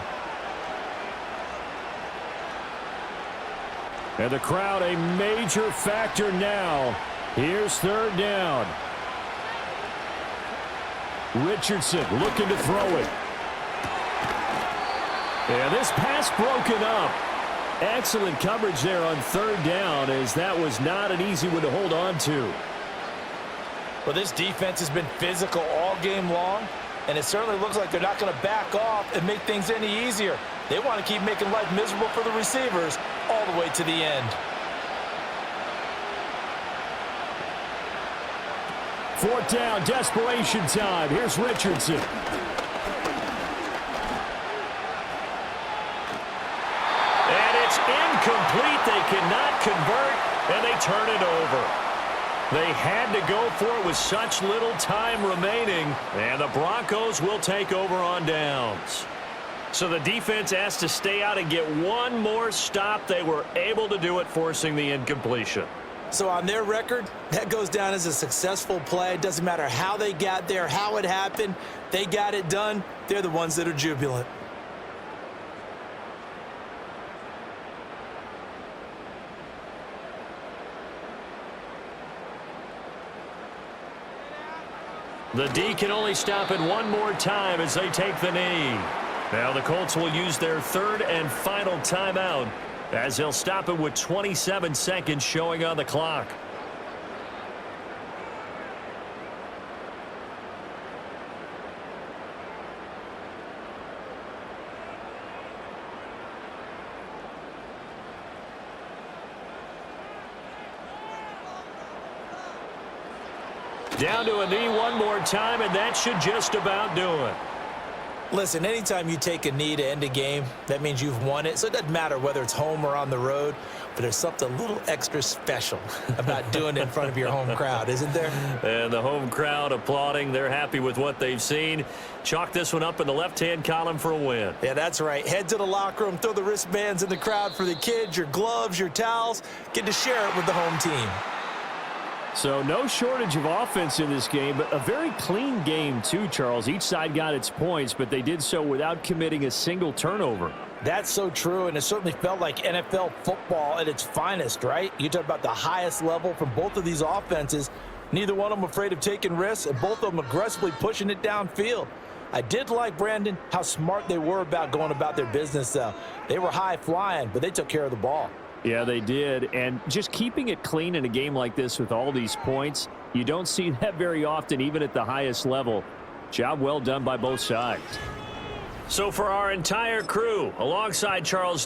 And the crowd a major factor now. Here's 3rd down. Richardson looking to throw it. And this pass broken up. Excellent coverage there on 3rd down, as that was not an easy one to hold on to. Well, this defense has been physical all game long, and it certainly looks like they're not going to back off and make things any easier. They want to keep making life miserable for the receivers all the way to the end. Fourth down, desperation time. Here's Richardson. And it's incomplete. They cannot convert, and they turn it over. They had to go for it with such little time remaining, and the Broncos will take over on downs. So the defense has to stay out and get one more stop. They were able to do it, forcing the incompletion. So on their record, that goes down as a successful play. It doesn't matter how they got there, how it happened. They got it done. They're the ones that are jubilant. The D can only stop it one more time as they take the knee. Now the Colts will use their third and final timeout as they'll stop it with 27 seconds showing on the clock. Down to a knee one more time, and that should just about do it. Listen, anytime you take a knee to end a game, that means you've won it. So it doesn't matter whether it's home or on the road, but there's something a little extra special about doing it in front of your home crowd, isn't there? And the home crowd applauding. They're happy with what they've seen. Chalk this one up in the left-hand column for a win. Yeah, that's right. Head to the locker room, throw the wristbands in the crowd for the kids, your gloves, your towels. Get to share it with the home team. So no shortage of offense in this game, but a very clean game too, Charles. Each side got its points, but they did so without committing a single turnover. That's so true, and it certainly felt like NFL football at its finest, right? You talk about the highest level from both of these offenses. Neither one of them afraid of taking risks, and both of them aggressively pushing it downfield. I did like, Brandon, how smart they were about going about their business, though. They were high-flying, but they took care of the ball. Yeah, they did. And just keeping it clean in a game like this with all these points, you don't see that very often, even at the highest level. Job well done by both sides. So for our entire crew, alongside Charles